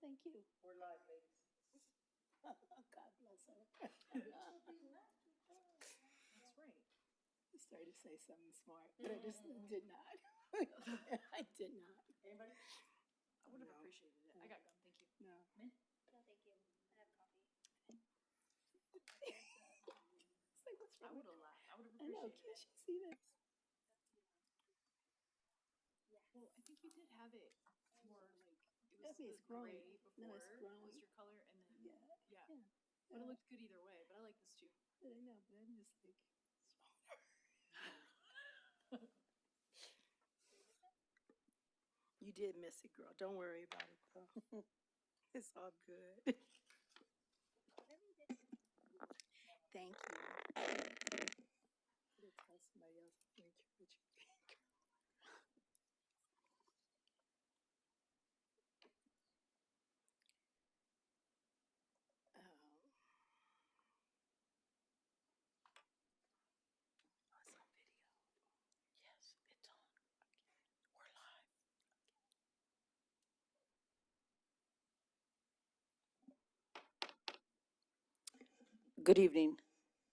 Thank you. We're live, ladies. God bless her. That's right. I started to say something smart, but I just did not. I did not. Anybody? I would have No. appreciated it. I got gum, thank you. No. Mint? No, thank you. I have coffee. It's like, what's I wrong? would have laughed. I would have I know. appreciated Can't it. you see this? Well, I think you did have it more like, it was Maybe the it's growing. gray before No, it's growing. was your color, and then, Yeah. yeah. Yeah. But it looked good either way, but I like this too. I know, but I'm just like, you did miss it, girl. Don't worry about it, though. It's all good. Thank you. Let's tell somebody else. Thank you. What you think. Oh, it's on video. Yes, it's on. Okay. We're live. Good evening.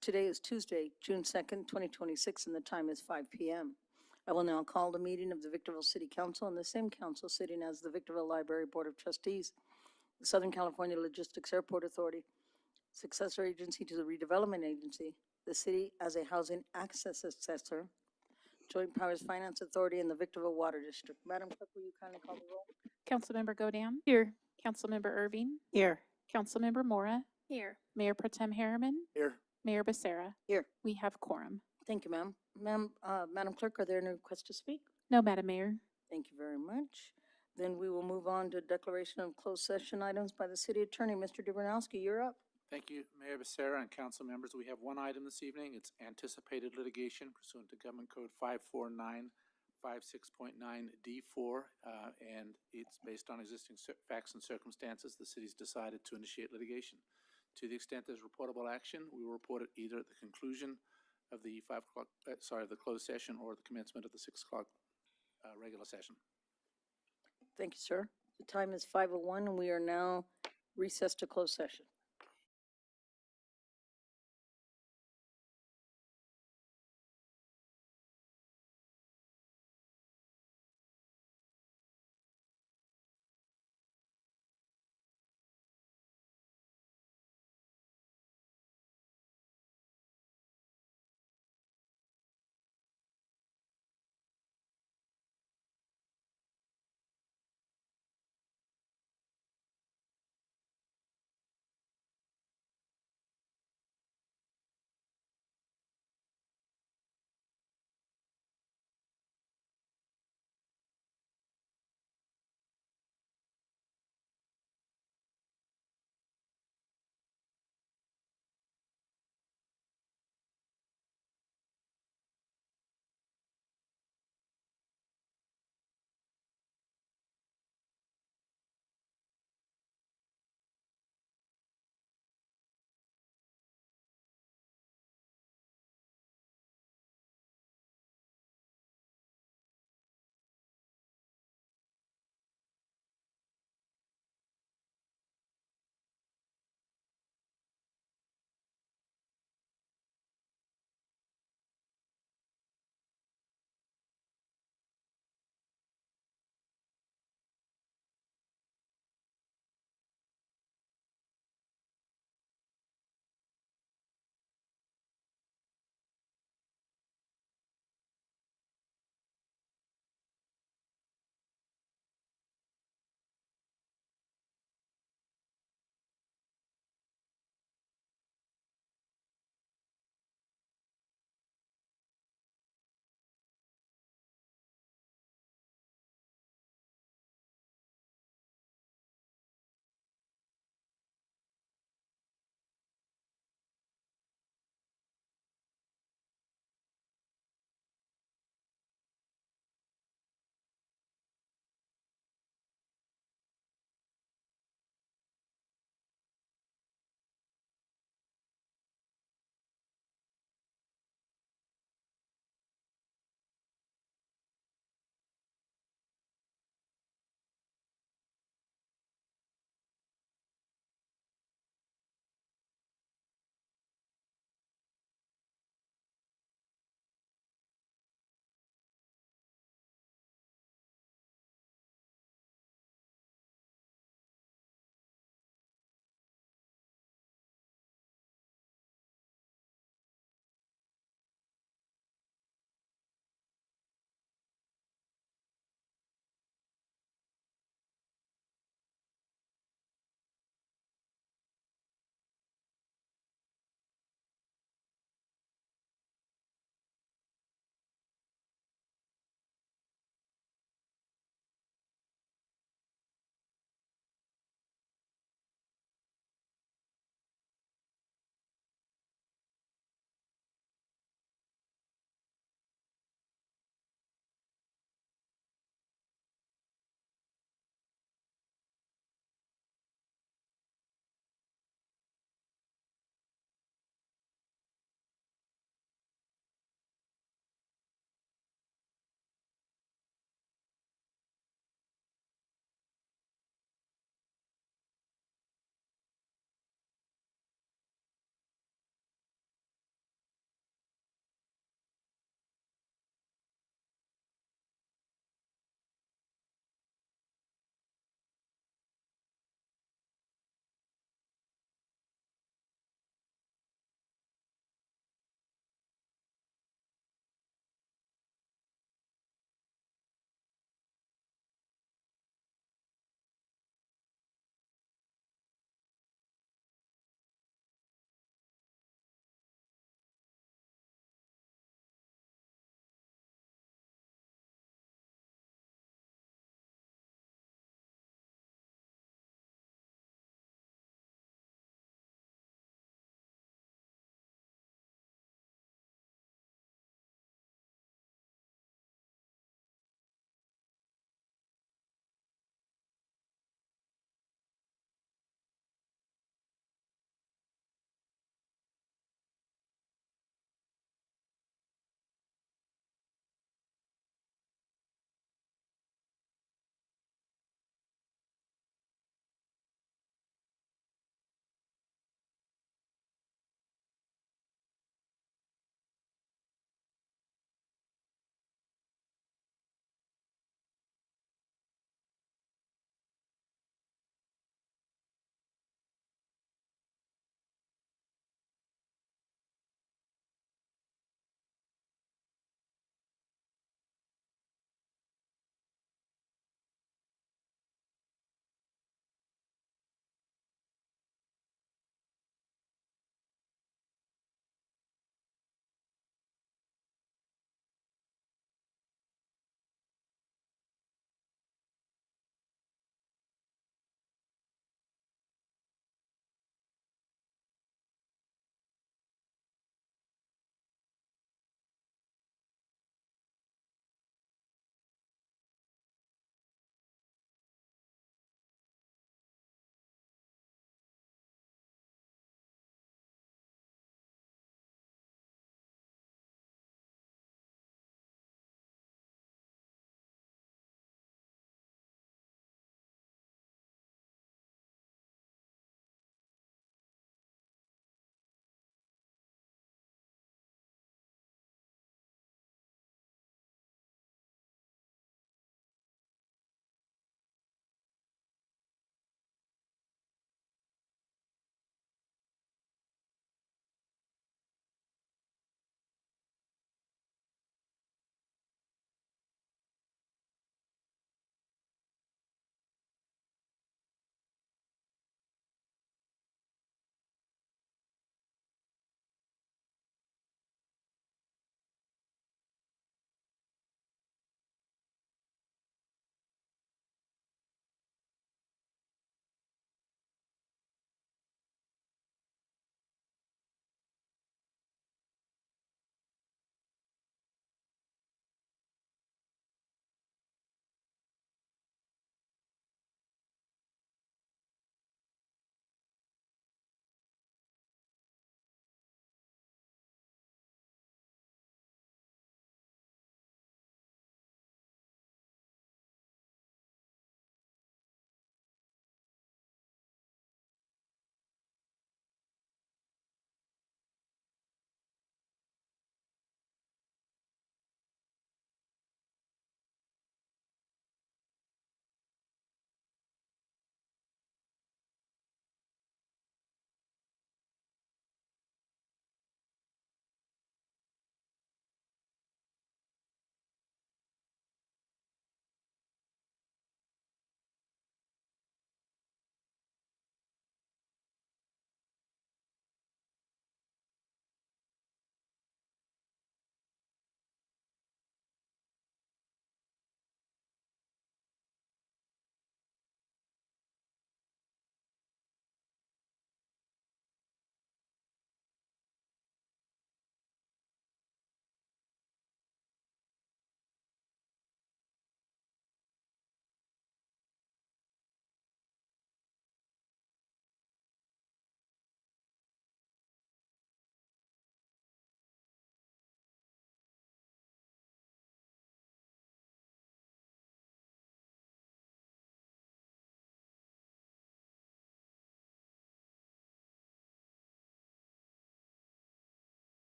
Today is Tuesday, June 2nd, 2026, and the time is 5 p.m. I will now call the meeting of the Victorville City Council and the same council sitting as the Victorville Library Board of Trustees, the Southern California Logistics Airport Authority, successor agency to the redevelopment agency, the city as a housing access assessor, Joint Powers Finance Authority, and the Victorville Water District. Madam Clerk, will you kindly call the roll? Councilmember Godam. Here. Councilmember Irving. Here. Councilmember Mora. Here. Mayor Pro Tem Harriman. Here. Mayor Becerra. Here. We have quorum. Thank you, ma'am. Madam Clerk, are there any requests to speak? No, Madam Mayor. Thank you very much. Then we will move on to declaration of closed session items by the city attorney. Mr. Dobranowski, you're up. Thank you, Mayor Becerra and council members. We have one item this evening. It's anticipated litigation pursuant to Government Code 54956.9D4, and it's based on existing facts and circumstances. The city's decided to initiate litigation. To the extent there's reportable action, we will report it either at the conclusion of the the closed session or the commencement of the 6 o'clock regular session. Thank you, sir. The time is 5:01 and we are now recessed to closed session.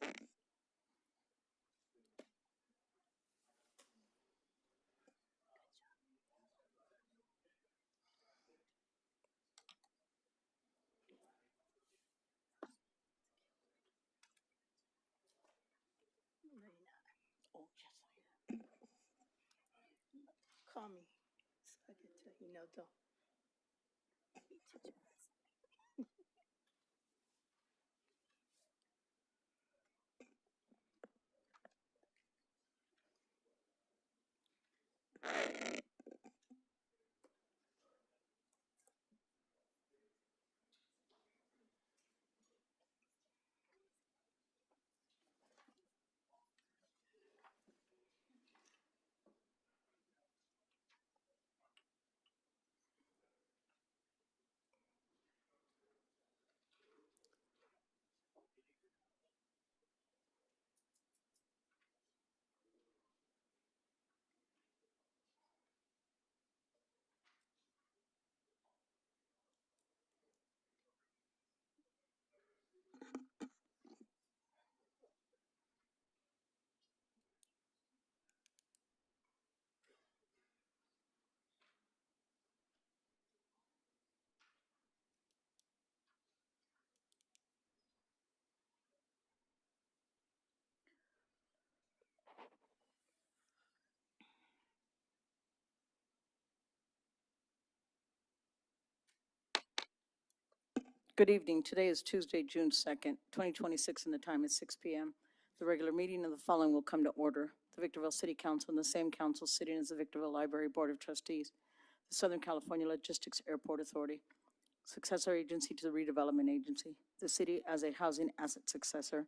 Oh, yes, I am. Call me so I can tell you no, don't. Good evening. Today is Tuesday, June 2nd, 2026, and the time is 6 p.m. The regular meeting of the following will come to order. The Victorville City Council and the same council sitting as the Victorville Library Board of Trustees, the Southern California Logistics Airport Authority, successor agency to the redevelopment agency, the city as a housing asset successor,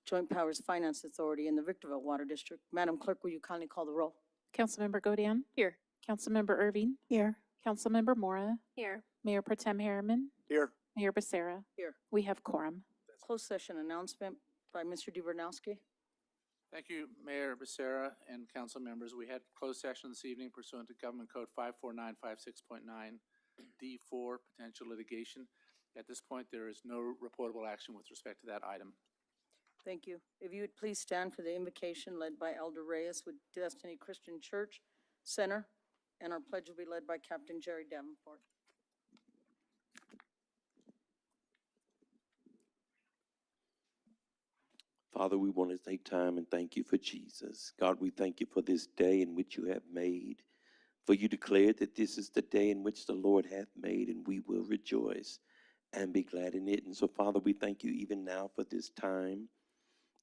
Joint Powers Finance Authority, and the Victorville Water District. Madam Clerk, will you kindly call the roll? Councilmember Godam. Here. Councilmember Irving. Here. Councilmember Mora. Here. Mayor Pro Tem Harriman. Here. Mayor Becerra. Here. We have quorum. Closed session announcement by Mr. DeVernowski. Thank you, Mayor Becerra and council members. We had closed session this evening pursuant to Government Code 54956.9 D4, potential litigation. At this point, there is no reportable action with respect to that item. Thank you. If you would please stand for the invocation led by Elder Reyes with Destiny Christian Church Center, and our pledge will be led by Captain Jerry Davenport. Father, we want to take time and thank you for Jesus. God, we thank you for this day in which you have made. For you declared that this is the day in which the Lord hath made, and we will rejoice and be glad in it. And so, Father, we thank you even now for this time,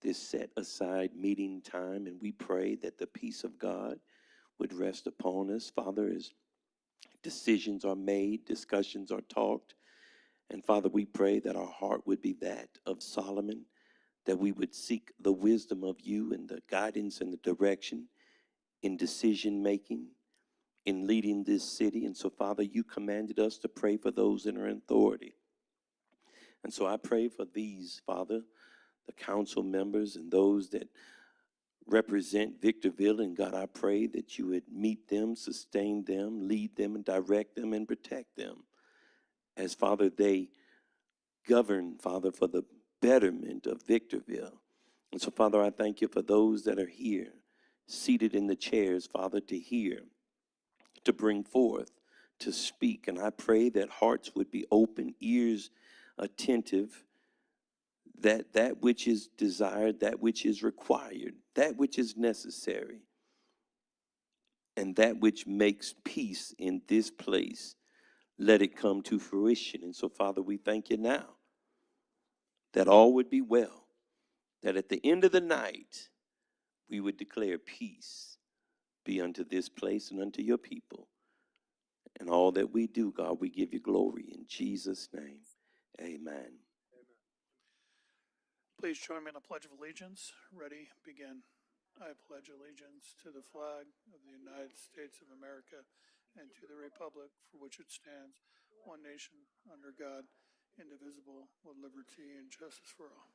this set aside meeting time, and we pray that the peace of God would rest upon us. Father, as decisions are made, discussions are talked, and Father, we pray that our heart would be that of Solomon, that we would seek the wisdom of you and the guidance and the direction in decision making, in leading this city. And so, Father, you commanded us to pray for those that are in authority. And so I pray for these, Father, the council members and those that represent Victorville. And God, I pray that you would meet them, sustain them, lead them, and direct them and protect them as, Father, they govern, Father, for the betterment of Victorville. And so, Father, I thank you for those that are here, seated in the chairs, Father, to hear, to bring forth, to speak. And I pray that hearts would be open, ears attentive, that which is desired, that which is required, that which is necessary, and that which makes peace in this place, let it come to fruition. And so, Father, we thank you now that all would be well, that at the end of the night, we would declare peace be unto this place and unto your people. And all that we do, God, we give you glory in Jesus' name. Amen. Please join me in a pledge of allegiance. Ready, begin. I pledge allegiance to the flag of the United States of America and to the republic for which it stands, one nation, under God, indivisible, with liberty and justice for all.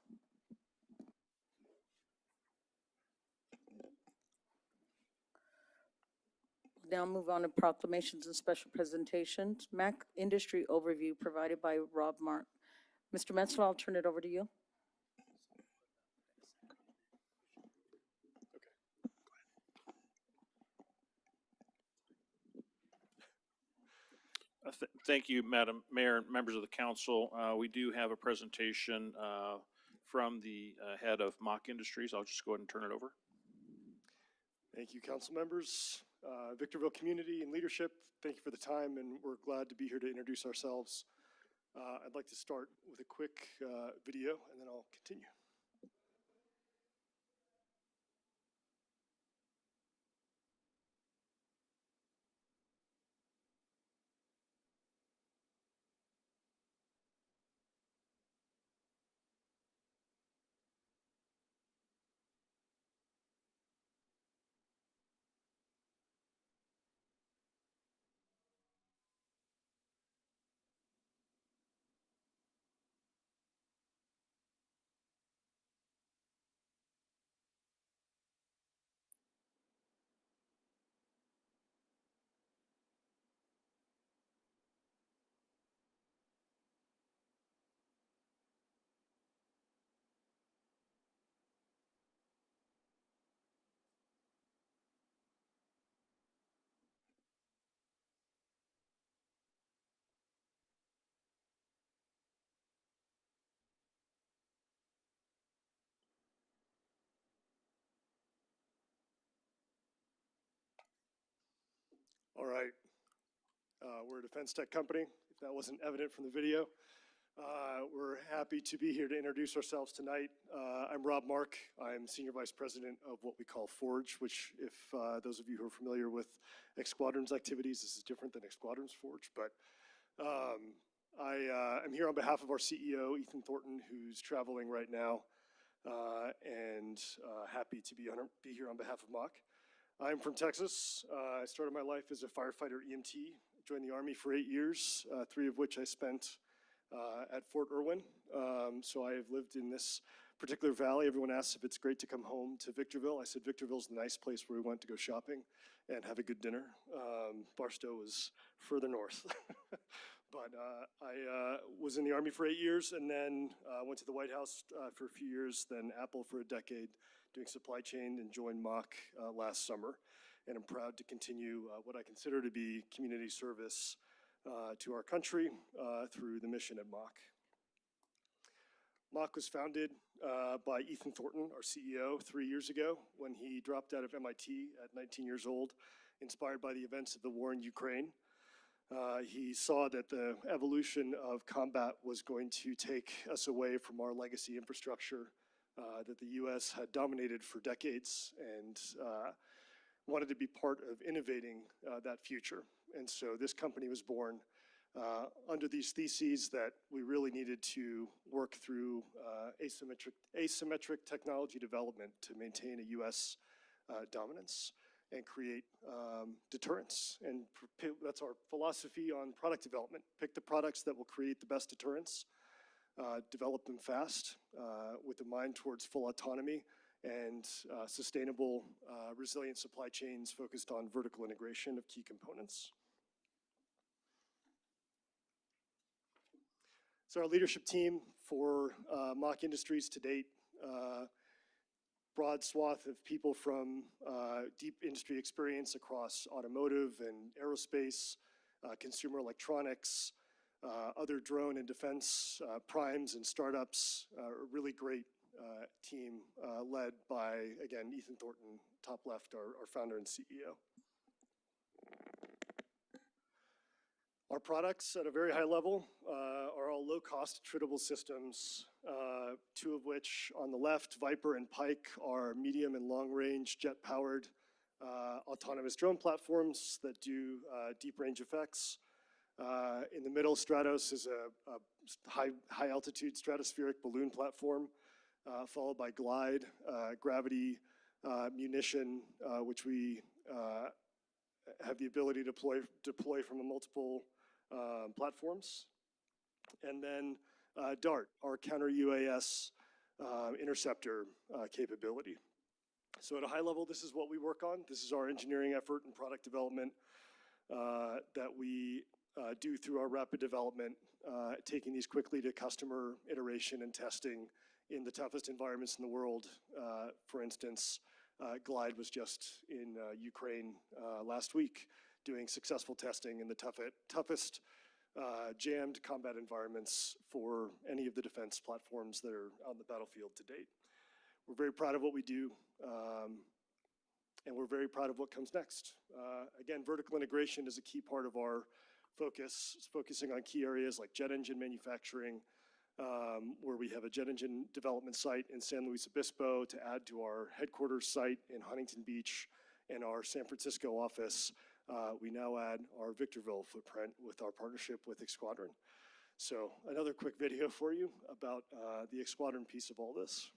Now move on to proclamations and special presentations. MAC Industry Overview provided by Rob Mark. Mr. Metzler, I'll turn it over to you. Thank you, Madam Mayor and members of the council. We do have a presentation from the head of Mock Industries. I'll just go ahead and turn it over. Thank you, council members, Victorville community and leadership. Thank you for the time, and we're glad to be here to introduce ourselves. I'd like to start with a quick video, and then I'll continue. All right, we're a defense tech company, if that wasn't evident from the video. We're happy to be here to introduce ourselves tonight. I'm Rob Mark. I'm Senior Vice President of what we call Forge, which if those of you who are familiar with X-Squadron's activities, this is different than X-Squadron's Forge. But I'm here on behalf of our CEO, Ethan Thornton, who's traveling right now, and happy to be here on behalf of Mock. I'm from Texas. I started my life as a firefighter EMT, joined the Army for 8 years, 3 of which I spent at Fort Irwin. So I have lived in this particular valley. Everyone asks if it's great to come home to Victorville. I said Victorville's the nice place where we went to go shopping and have a good dinner. Barstow was further north. But I was in the Army for 8 years, and then went to the White House for a few years, then Apple for a decade, doing supply chain, and joined Mock last summer. And I'm proud to continue what I consider to be community service to our country through the mission at Mock. Mock was founded by Ethan Thornton, our CEO, 3 years ago when he dropped out of MIT at 19 years old, inspired by the events of the war in Ukraine. He saw that the evolution of combat was going to take us away from our legacy infrastructure that the U.S. had dominated for decades, and wanted to be part of innovating that future. And so this company was born under these theses that we really needed to work through asymmetric technology development to maintain a U.S. dominance and create deterrence. And that's our philosophy on product development. Pick the products that will create the best deterrence, develop them fast with a mind towards full autonomy and sustainable, resilient supply chains focused on vertical integration of key components. So our leadership team for Mock Industries to date, broad swath of people from deep industry experience across automotive and aerospace, consumer electronics, other drone and defense primes and startups. A really great team led by, again, Ethan Thornton, top left, our founder and CEO. Our products at a very high level are all low-cost attritable systems, 2 of which on the left, Viper and Pike, are medium and long-range jet-powered autonomous drone platforms that do deep range effects. In the middle, Stratos is a high-altitude stratospheric balloon platform, followed by Glide, gravity munition, which we have the ability to deploy from multiple platforms. And then DART, our counter-UAS interceptor capability. So at a high level, this is what we work on. This is our engineering effort and product development that we do through our rapid development, taking these quickly to customer iteration and testing in the toughest environments in the world. For instance, Glide was just in Ukraine last week doing successful testing in the toughest jammed combat environments for any of the defense platforms that are on the battlefield to date. We're very proud of what we do, and we're very proud of what comes next. Again, vertical integration is a key part of our focus. It's focusing on key areas like jet engine manufacturing, where we have a jet engine development site in San Luis Obispo to add to our headquarters site in Huntington Beach and our San Francisco office. We now add our Victorville footprint with our partnership with Xquadron. So another quick video for you about the Xquadron piece of all this.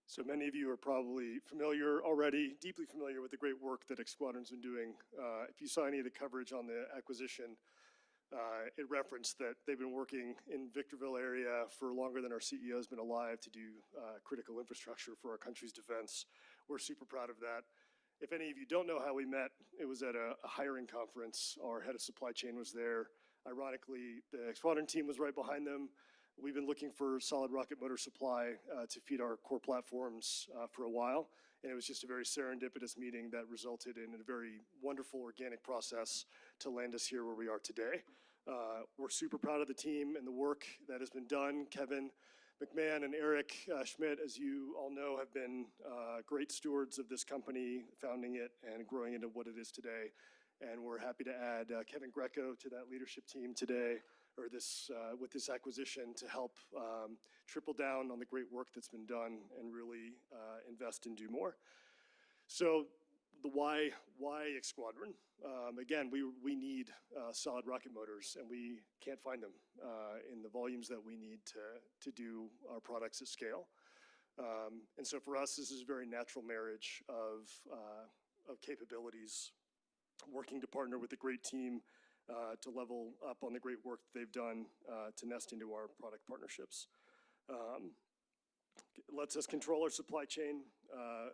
So many of you are probably familiar already, deeply familiar with the great work that Xquadron's been doing. If you saw any of the coverage on the acquisition, it referenced that they've been working in Victorville area for longer than our CEO has been alive to do critical infrastructure for our country's defense. We're super proud of that. If any of you don't know how we met, it was at a hiring conference. Our head of supply chain was there. Ironically, the Xquadron team was right behind them. We've been looking for solid rocket motor supply to feed our core platforms for a while, and it was just a very serendipitous meeting that resulted in a very wonderful organic process to land us here where we are today. We're super proud of the team and the work that has been done. Kevin McMahon and Eric Schmidt, as you all know, have been great stewards of this company, founding it and growing into what it is today. And we're happy to add Kevin Greco to that leadership team today, or this with this acquisition, to help triple down on the great work that's been done and really invest and do more. So the why Xquadron? Again, we need solid rocket motors, and we can't find them in the volumes that we need to do our products at scale. And so for us, this is a very natural marriage of capabilities, working to partner with a great team to level up on the great work that they've done to nest into our product partnerships. Lets us control our supply chain,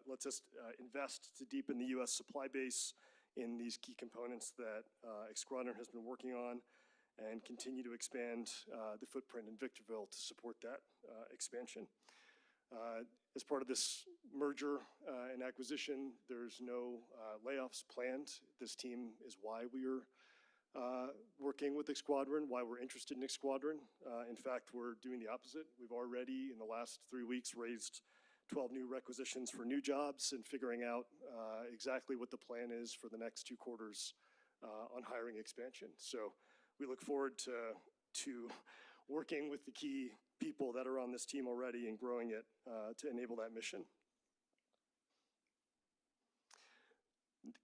lets us invest to deepen the U.S. supply base in these key components that Xquadron has been working on, and continue to expand the footprint in Victorville to support that expansion. As part of this merger and acquisition, there's no layoffs planned. This team is why we are working with Xquadron, why we're interested in Xquadron. In fact, we're doing the opposite. We've already, in the last 3 weeks, raised 12 new requisitions for new jobs and figuring out exactly what the plan is for the next 2 quarters on hiring expansion. So we look forward to to working with the key people that are on this team already and growing it to enable that mission.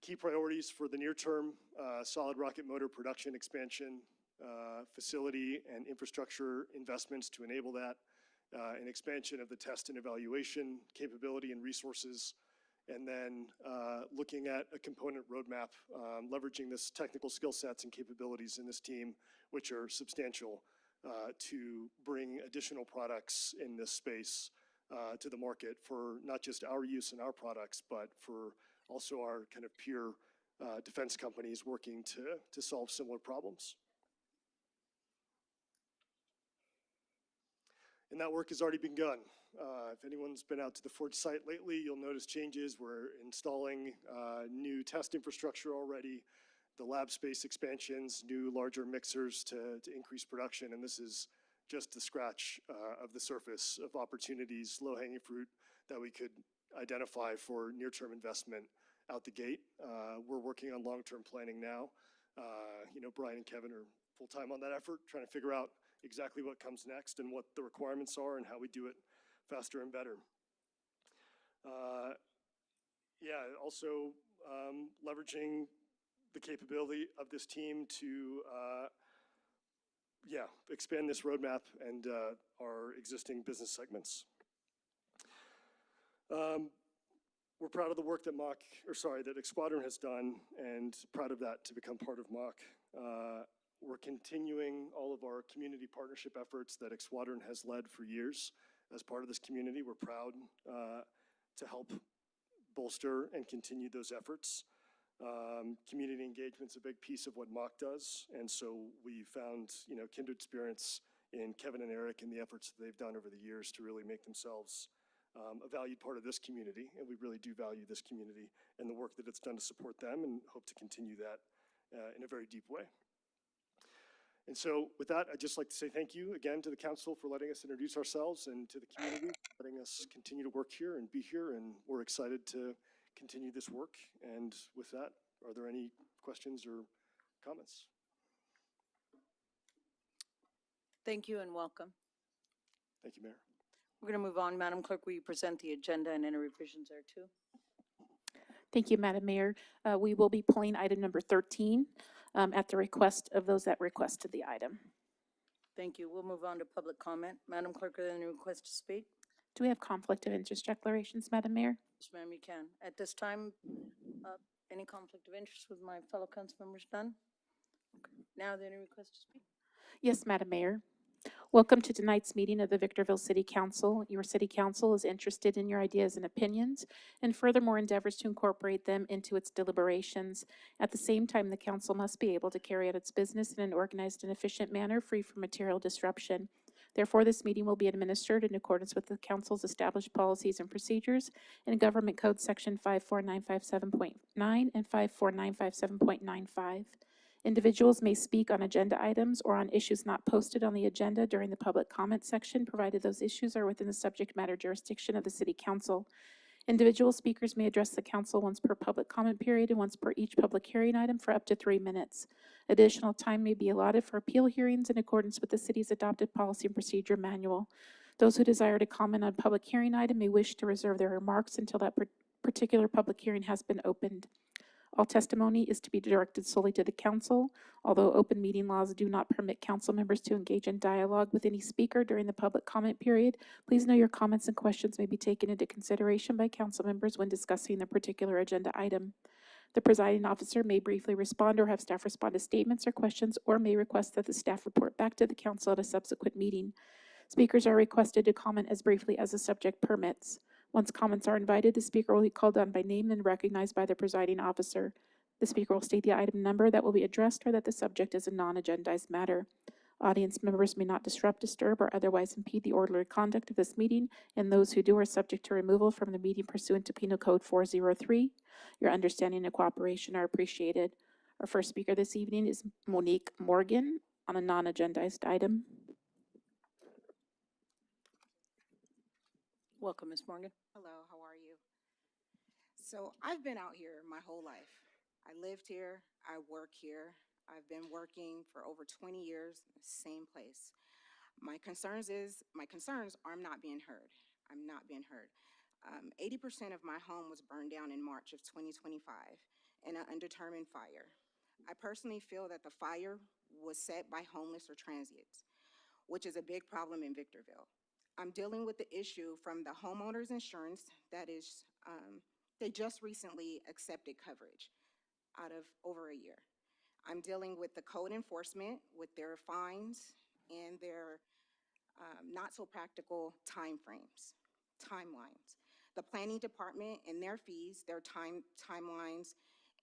Key priorities for the near term, solid rocket motor production expansion, facility and infrastructure investments to enable that, an expansion of the test and evaluation capability and resources, and then looking at a component roadmap, leveraging this technical skill sets and capabilities in this team, which are substantial, to bring additional products in this space to the market for not just our use in our products, but for also our kind of peer defense companies working to solve similar problems. And that work has already begun. If anyone's been out to the Forge site lately, you'll notice changes. We're installing new test infrastructure already, the lab space expansions, new larger mixers to increase production. And this is just the scratch of the surface of opportunities, low-hanging fruit that we could identify for near-term investment out the gate. We're working on long-term planning now. Brian and Kevin are full-time on that effort, trying to figure out exactly what comes next and what the requirements are and how we do it faster and better. Also leveraging the capability of this team to expand this roadmap and our existing business segments. We're proud of the work that that Xquadron has done, and proud of that to become part of Mach. We're continuing all of our community partnership efforts that Xquadron has led for years. As part of this community, we're proud to help bolster and continue those efforts. Community engagement's a big piece of what Mach does, and so we found kindred spirits in Kevin and Eric and the efforts that they've done over the years to really make themselves a valued part of this community, and we really do value this community and the work that it's done to support them, and hope to continue that in a very deep way. And so with that, I'd just like to say thank you again to the council for letting us introduce ourselves, and to the community for letting us continue to work here and be here, and we're excited to continue this work. And with that, are there any questions or comments? Thank you and welcome. Thank you, Mayor. We're going to move on. Madam Clerk, will you present the agenda and any revisions there too? Thank you, Madam Mayor. We will be pulling item number 13 at the request of those that requested the item. Thank you. We'll move on to public comment. Madam Clerk, are there any requests to speak? Do we have conflict of interest declarations, Madam Mayor? Yes, ma'am, you can. At this time, any conflict of interest with my fellow council members done? Okay. Now, are there any requests to speak? Yes, Madam Mayor. Welcome to tonight's meeting of the Victorville City Council. Your City Council is interested in your ideas and opinions, and furthermore endeavors to incorporate them into its deliberations. At the same time, the council must be able to carry out its business in an organized and efficient manner, free from material disruption. Therefore, this meeting will be administered in accordance with the council's established policies and procedures and Government Code Section 54957.9 and 54957.95. Individuals may speak on agenda items or on issues not posted on the agenda during the public comment section, provided those issues are within the subject matter jurisdiction of the City Council. Individual speakers may address the council once per public comment period and once per each public hearing item for up to 3 minutes. Additional time may be allotted for appeal hearings in accordance with the city's adopted policy and procedure manual. Those who desire to comment on a public hearing item may wish to reserve their remarks until that particular public hearing has been opened. All testimony is to be directed solely to the council. Although open meeting laws do not permit council members to engage in dialogue with any speaker during the public comment period, please know your comments and questions may be taken into consideration by council members when discussing the particular agenda item. The presiding officer may briefly respond or have staff respond to statements or questions, or may request that the staff report back to the council at a subsequent meeting. Speakers are requested to comment as briefly as the subject permits. Once comments are invited, the speaker will be called on by name and recognized by the presiding officer. The speaker will state the item number that will be addressed or that the subject is a non-agendized matter. Audience members may not disrupt, disturb, or otherwise impede the orderly conduct of this meeting, and those who do are subject to removal from the meeting pursuant to Penal Code 403. Your understanding and cooperation are appreciated. Our first speaker this evening is Monique Morgan on a non-agendized item. Welcome, Ms. Morgan. Hello, how are you? So I've been out here my whole life. I lived here, I work here, I've been working for over 20 years in the same place. My concerns are not being heard. I'm not being heard. 80% of my home was burned down in March of 2025 in an undetermined fire. I personally feel that the fire was set by homeless or transients, which is a big problem in Victorville. I'm dealing with the issue from the homeowner's insurance that is, they just recently accepted coverage out of over a year. I'm dealing with the code enforcement with their fines and their not so practical timelines. The planning department and their fees, their timelines,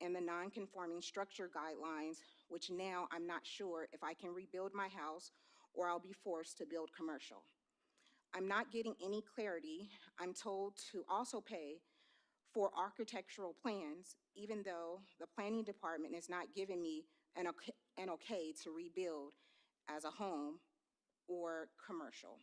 and the non-conforming structure guidelines, which now I'm not sure if I can rebuild my house or I'll be forced to build commercial. I'm not getting any clarity. I'm told to also pay for architectural plans, even though the planning department is not giving me an okay to rebuild as a home or commercial.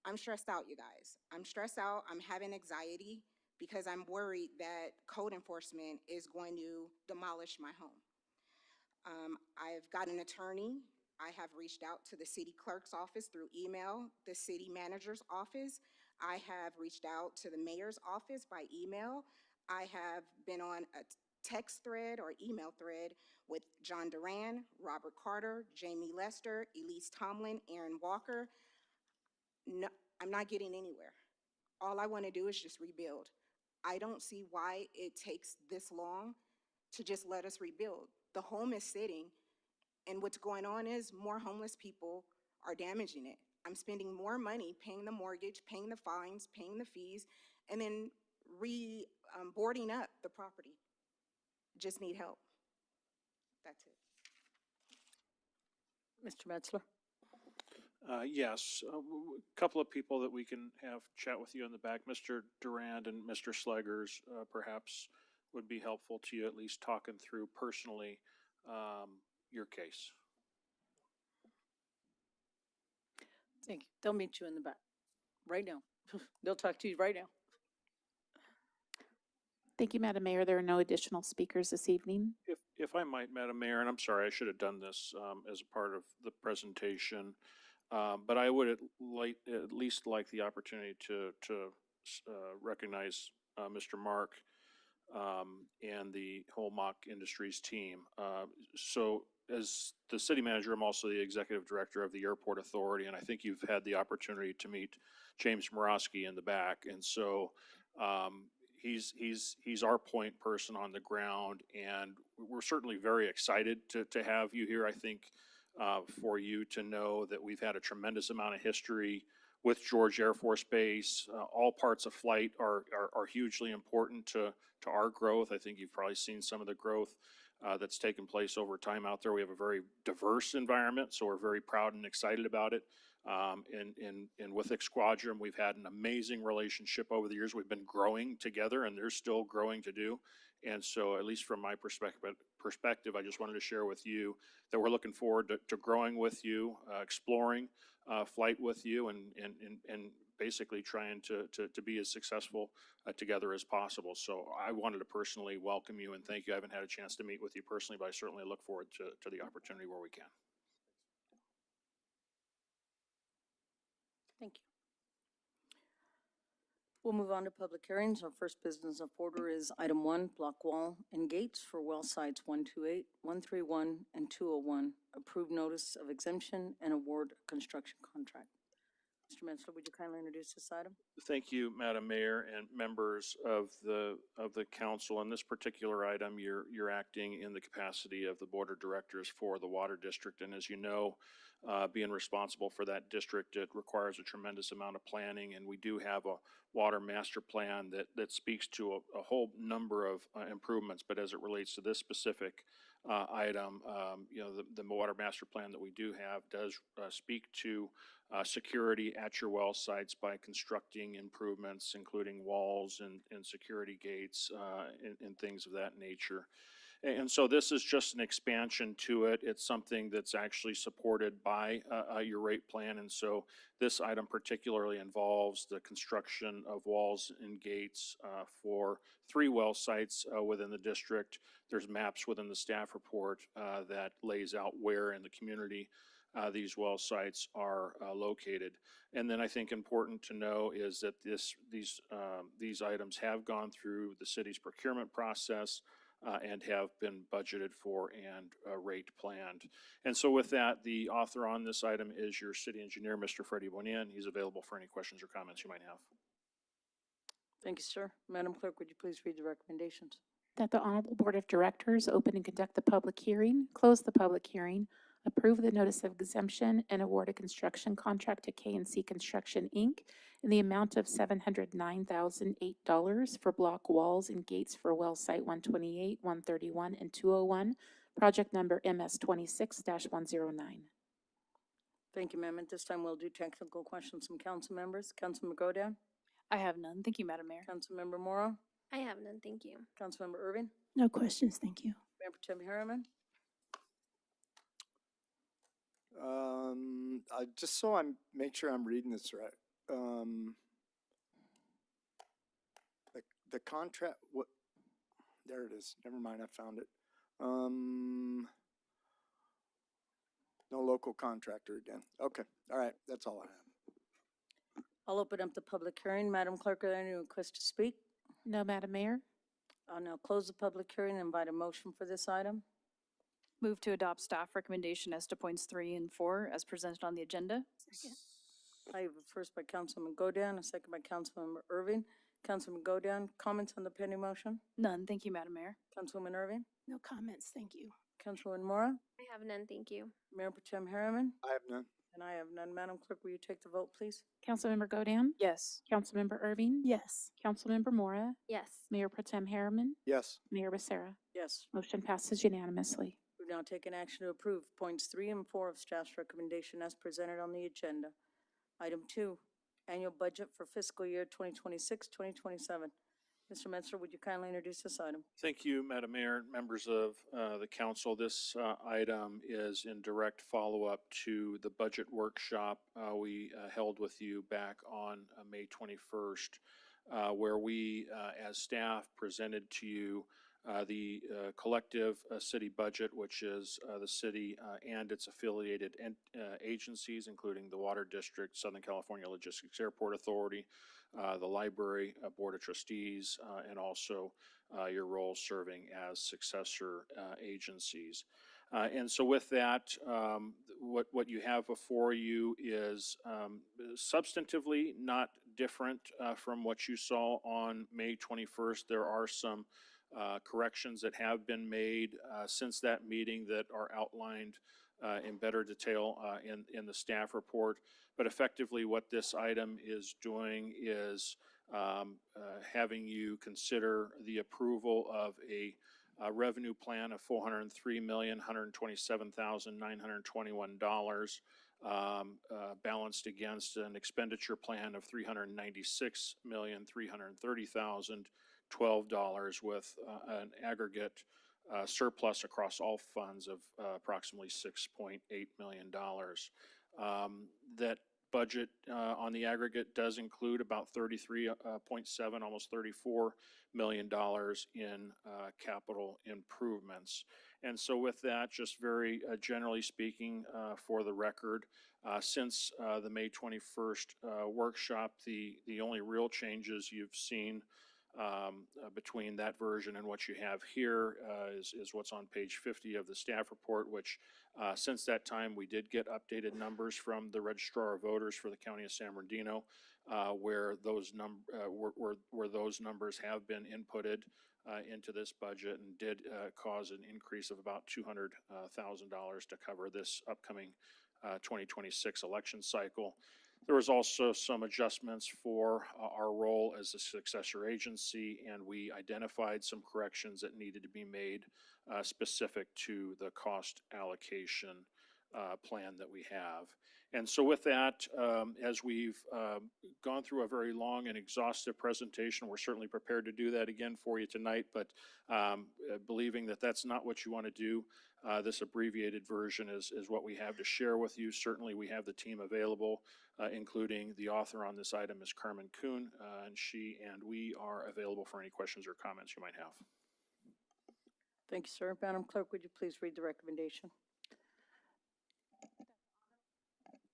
I'm stressed out, you guys. I'm stressed out. I'm having anxiety because I'm worried that code enforcement is going to demolish my home. I've got an attorney. I have reached out to the city clerk's office through email, the city manager's office. I have reached out to the mayor's office by email. I have been on a text thread or email thread with John Duran, Robert Carter, Jamie Lester, Elise Tomlin, Aaron Walker. No, I'm not getting anywhere. All I want to do is just rebuild. I don't see why it takes this long to just let us rebuild. The home is sitting, and what's going on is more homeless people are damaging it. I'm spending more money paying the mortgage, paying the fines, paying the fees, and then boarding up the property. Just need help. That's it. Mr. Metzler? Yes, a couple of people that we can have chat with you in the back. Mr. Durand and Mr. Sleggers perhaps would be helpful to you, at least talking through personally your case. Thank you. They'll meet you in the back right now. They'll talk to you right now. Thank you, Madam Mayor. There are no additional speakers this evening. If I might, Madam Mayor, and I'm sorry, I should have done this as a part of the presentation, but I would at least like the opportunity to recognize Mr. Mark and the whole Mock Industries team. So as the city manager, I'm also the executive director of the Airport Authority, and I think you've had the opportunity to meet James Morosky in the back. And so he's our point person on the ground, and we're certainly very excited to have you here. I think for you to know that we've had a tremendous amount of history with George Air Force Base. All parts of flight are hugely important to our growth. I think you've probably seen some of the growth that's taken place over time out there. We have a very diverse environment, so we're very proud and excited about it. And with Exquadrum, we've had an amazing relationship over the years. We've been growing together, and there's still growing to do. And so, at least from my perspective, I just wanted to share with you that we're looking forward to growing with you, exploring flight with you, and basically trying to be as successful together as possible. So I wanted to personally welcome you and thank you. I haven't had a chance to meet with you personally, but I certainly look forward to the opportunity where we can. Thank you. We'll move on to public hearings. Our first business of order is item 1, block wall and gates for well sites 128, 131, and 201. Approved notice of exemption and award construction contract. Mr. Metzler, would you kindly introduce this item? Thank you, Madam Mayor and members of the council. On this particular item, you're acting in the capacity of the board of directors for the water district. And as you know, being responsible for that district, it requires a tremendous amount of planning. And we do have a water master plan that speaks to a whole number of improvements. But as it relates to this specific item, the water master plan that we do have does speak to security at your well sites by constructing improvements, including walls and security gates and things of that nature. And so this is just an expansion to it. It's something that's actually supported by your rate plan. And so this item particularly involves the construction of walls and gates for 3 well sites within the district. There's maps within the staff report that lays out where in the community these well sites are located. And then I think important to know is that these items have gone through the city's procurement process and have been budgeted for and rate planned. And so with that, the author on this item is your city engineer, Mr. Freddie Bonin. He's available for any questions or comments you might have. Thank you, sir. Madam Clerk, would you please read the recommendations? That the Honorable Board of Directors open and conduct the public hearing, close the public hearing, approve the notice of exemption, and award a construction contract to K&C Construction, Inc. in the amount of $709,008 for block walls and gates for well site 128, 131, and 201, project number MS 26-109. Thank you, ma'am. At this time, we'll do technical questions from council members. Councilmember Godin, I have none. Thank you, Madam Mayor. Councilmember Mora, I have none, thank you. Councilmember Irving, No questions, thank you. Mayor Pro Tem Harriman. Just so make sure I'm reading this right. The contract, there it is. Never mind, I found it. No local contractor again. Okay, all right, that's all I have. I'll open up the public hearing. Madam Clerk, are there any requests to speak? No, Madam Mayor. I'll now close the public hearing and invite a motion for this item. Move to adopt staff recommendation as to points 3 and 4 as presented on the agenda. I have a first by Councilman Godin, a second by Councilmember Irving. Councilman Godin, comments on the pending motion? None. Thank you, Madam Mayor. Councilwoman Irving, No comments, thank you. Councilwoman Mora, I have none, thank you. Mayor Pro Tem Harriman, I have none. and I have none. Madam Clerk, will you take the vote, please? Councilmember Godin. Yes. Councilmember Irving. Yes. Councilmember Mora. Yes. Mayor Pro Tem Harriman. Yes. Mayor Becerra. Yes. Motion passes unanimously. We've now taken action to approve points 3 and 4 of staff's recommendation as presented on the agenda. Item 2, annual budget for fiscal year 2026-2027. Mr. Metzler, would you kindly introduce this item? Thank you, Madam Mayor, members of the council. This item is in direct follow-up to the budget workshop we held with you back on May 21st, where we, as staff, presented to you the collective city budget, which is the city and its affiliated agencies, including the Water District, Southern California Logistics Airport Authority, the Library Board of Trustees, and also your role serving as successor agencies. And so with that, what you have before you is substantively not different from what you saw on May 21st. There are some corrections that have been made since that meeting that are outlined in better detail in the staff report. But effectively, what this item is doing is having you consider the approval of a revenue plan of $403,127,921, balanced against an expenditure plan of $396,330,012 with an aggregate surplus across all funds of approximately $6.8 million. That budget on the aggregate does include about 33.7, almost $34 million in capital improvements. And so with that, just very generally speaking, for the record, since the May 21st workshop, the only real changes you've seen between that version and what you have here is what's on page 50 of the staff report, which since that time we did get updated numbers from the Registrar of Voters for the County of San Bernardino, where those numbers have been inputted into this budget and did cause an increase of about $200,000 to cover this upcoming 2026 election cycle. There was also some adjustments for our role as a successor agency, and we identified some corrections that needed to be made specific to the cost allocation plan that we have. And so with that, as we've gone through a very long and exhaustive presentation, we're certainly prepared to do that again for you tonight, but believing that that's not what you want to do, this abbreviated version is what we have to share with you. Certainly, we have the team available, including the author on this item is Carmen Kuhn, and she and we are available for any questions or comments you might have. Thank you, sir. Madam Clerk, would you please read the recommendation?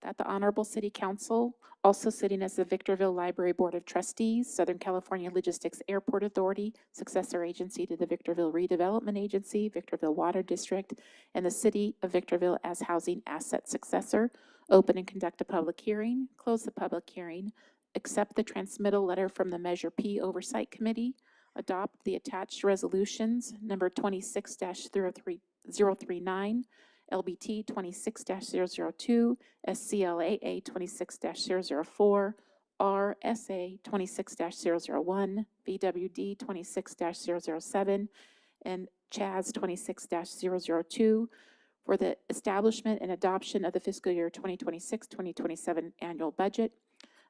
That the Honorable City Council, also sitting as the Victorville Library Board of Trustees, Southern California Logistics Airport Authority, successor agency to the Victorville Redevelopment Agency, Victorville Water District, and the City of Victorville as housing asset successor, open and conduct a public hearing, close the public hearing, accept the transmittal letter from the Measure P Oversight Committee, adopt the attached resolutions, number 26-039, LBT 26-002, SCLAA 26-004, RSA 26-001, VWD 26-007, and CHAZ 26-002 for the establishment and adoption of the fiscal year 2026-2027 annual budget.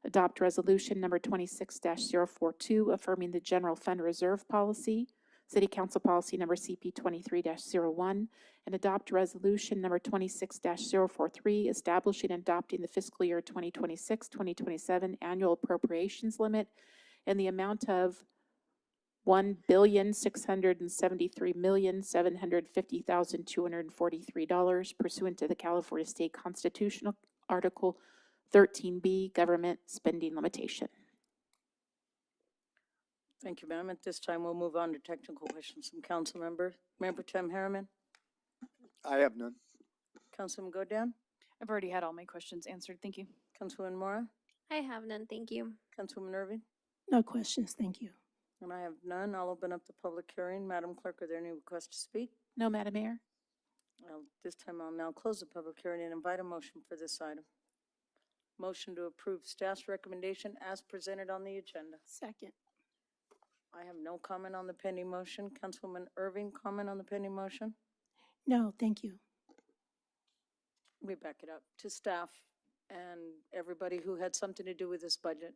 Adopt resolution number 26-042, affirming the general fund reserve policy, City Council Policy Number CP 23-01, and adopt resolution number 26-043, establishing and adopting the fiscal year 2026-2027 annual appropriations limit in the amount of $1,673,750,243 pursuant to the California State Constitutional Article 13B, Government Spending Limitation. Thank you, ma'am. At this time, we'll move on to technical questions from council members. Mayor Pro Tem Harriman, I have none. Councilman Godan, I've already had all my questions answered. Thank you. Councilwoman Mora, I have none, thank you. Councilwoman Irving, No questions, thank you. and I have none. I'll open up the public hearing. Madam Clerk, are there any requests to speak? No, Madam Mayor. This time I'll now close the public hearing and invite a motion for this item. Motion to approve staff's recommendation as presented on the agenda. Second. I have no comment on the pending motion. Councilwoman Irving, comment on the pending motion? No, thank you. We back it up to staff and everybody who had something to do with this budget.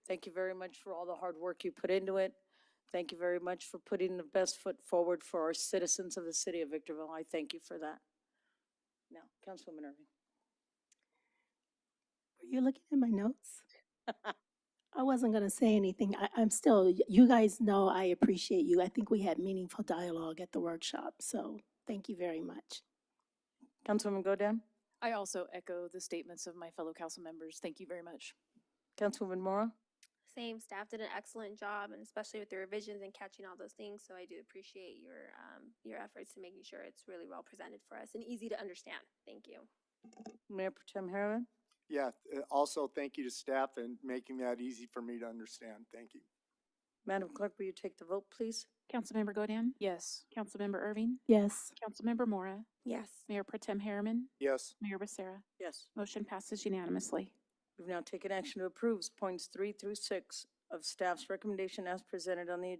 Thank you very much for all the hard work you put into it. Thank you very much for putting the best foot forward for our citizens of the city of Victorville. I thank you for that. Now, Councilwoman Irving. Were you looking at my notes? I wasn't going to say anything. I'm still, you guys know I appreciate you. I think we had meaningful dialogue at the workshop, so thank you very much. Councilwoman Godan, I also echo the statements of my fellow council members. Thank you very much. Councilwoman Mora, Same, staff did an excellent job, and especially with the revisions and catching all those things, so I do appreciate your efforts to making sure it's really well presented for us and easy to understand. Thank you. Mayor Pro Tem Harriman, Yeah, also thank you to staff and making that easy for me to understand. Thank you. Madam Clerk, will you take the vote, please? Councilmember Godan, Yes. Councilmember Irving, Yes. Councilmember Mora, Yes. Mayor Pro Tem Harriman, Yes. Mayor Becerra. Yes. Motion passes unanimously. We've now taken action to approve points 3 through 6 of staff's recommendation as presented on the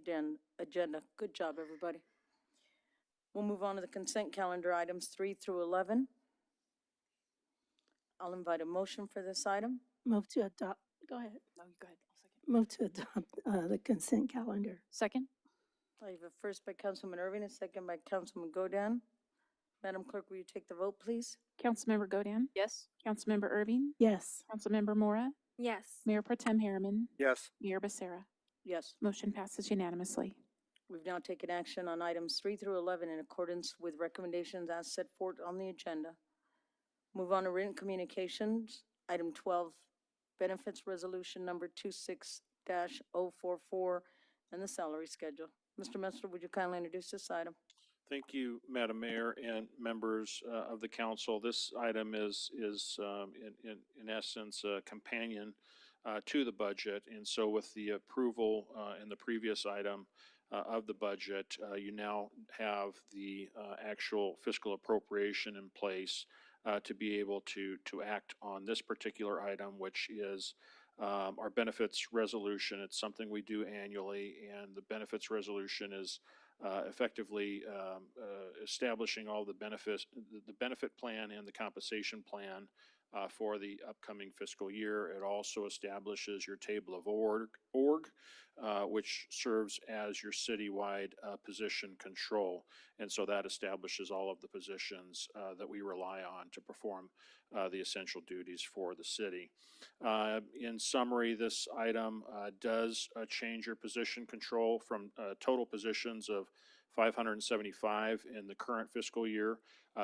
agenda. Good job, everybody. We'll move on to the consent calendar items 3 through 11. I'll invite a motion for this item. Move to adopt, go ahead. No, you go ahead. I'll second. Move to adopt the consent calendar. Second? I have a first by Councilman Irving, a second by Councilman Godan. Madam Clerk, will you take the vote, please? Councilmember Godan, Yes. Councilmember Irving, Yes. Councilmember Mora, Yes. Mayor Pro Tem Harriman, Yes. Mayor Becerra. Yes. Motion passes unanimously. We've now taken action on items 3 through 11 in accordance with recommendations as set forth on the agenda. Move on to written communications. Item 12, benefits resolution number 26-044 and the salary schedule. Mr. Metzler, would you kindly introduce this item? Thank you, Madam Mayor and members of the council. This item is in essence a companion to the budget. And so with the approval in the previous item of the budget, you now have the actual fiscal appropriation in place to be able to act on this particular item, which is our benefits resolution. It's something we do annually, and the benefits resolution is effectively establishing all the benefits, the benefit plan and the compensation plan for the upcoming fiscal year. It also establishes your table of org, which serves as your citywide position control. And so that establishes all of the positions that we rely on to perform the essential duties for the city. In summary, this item does change your position control from total positions of 575 in the current fiscal year.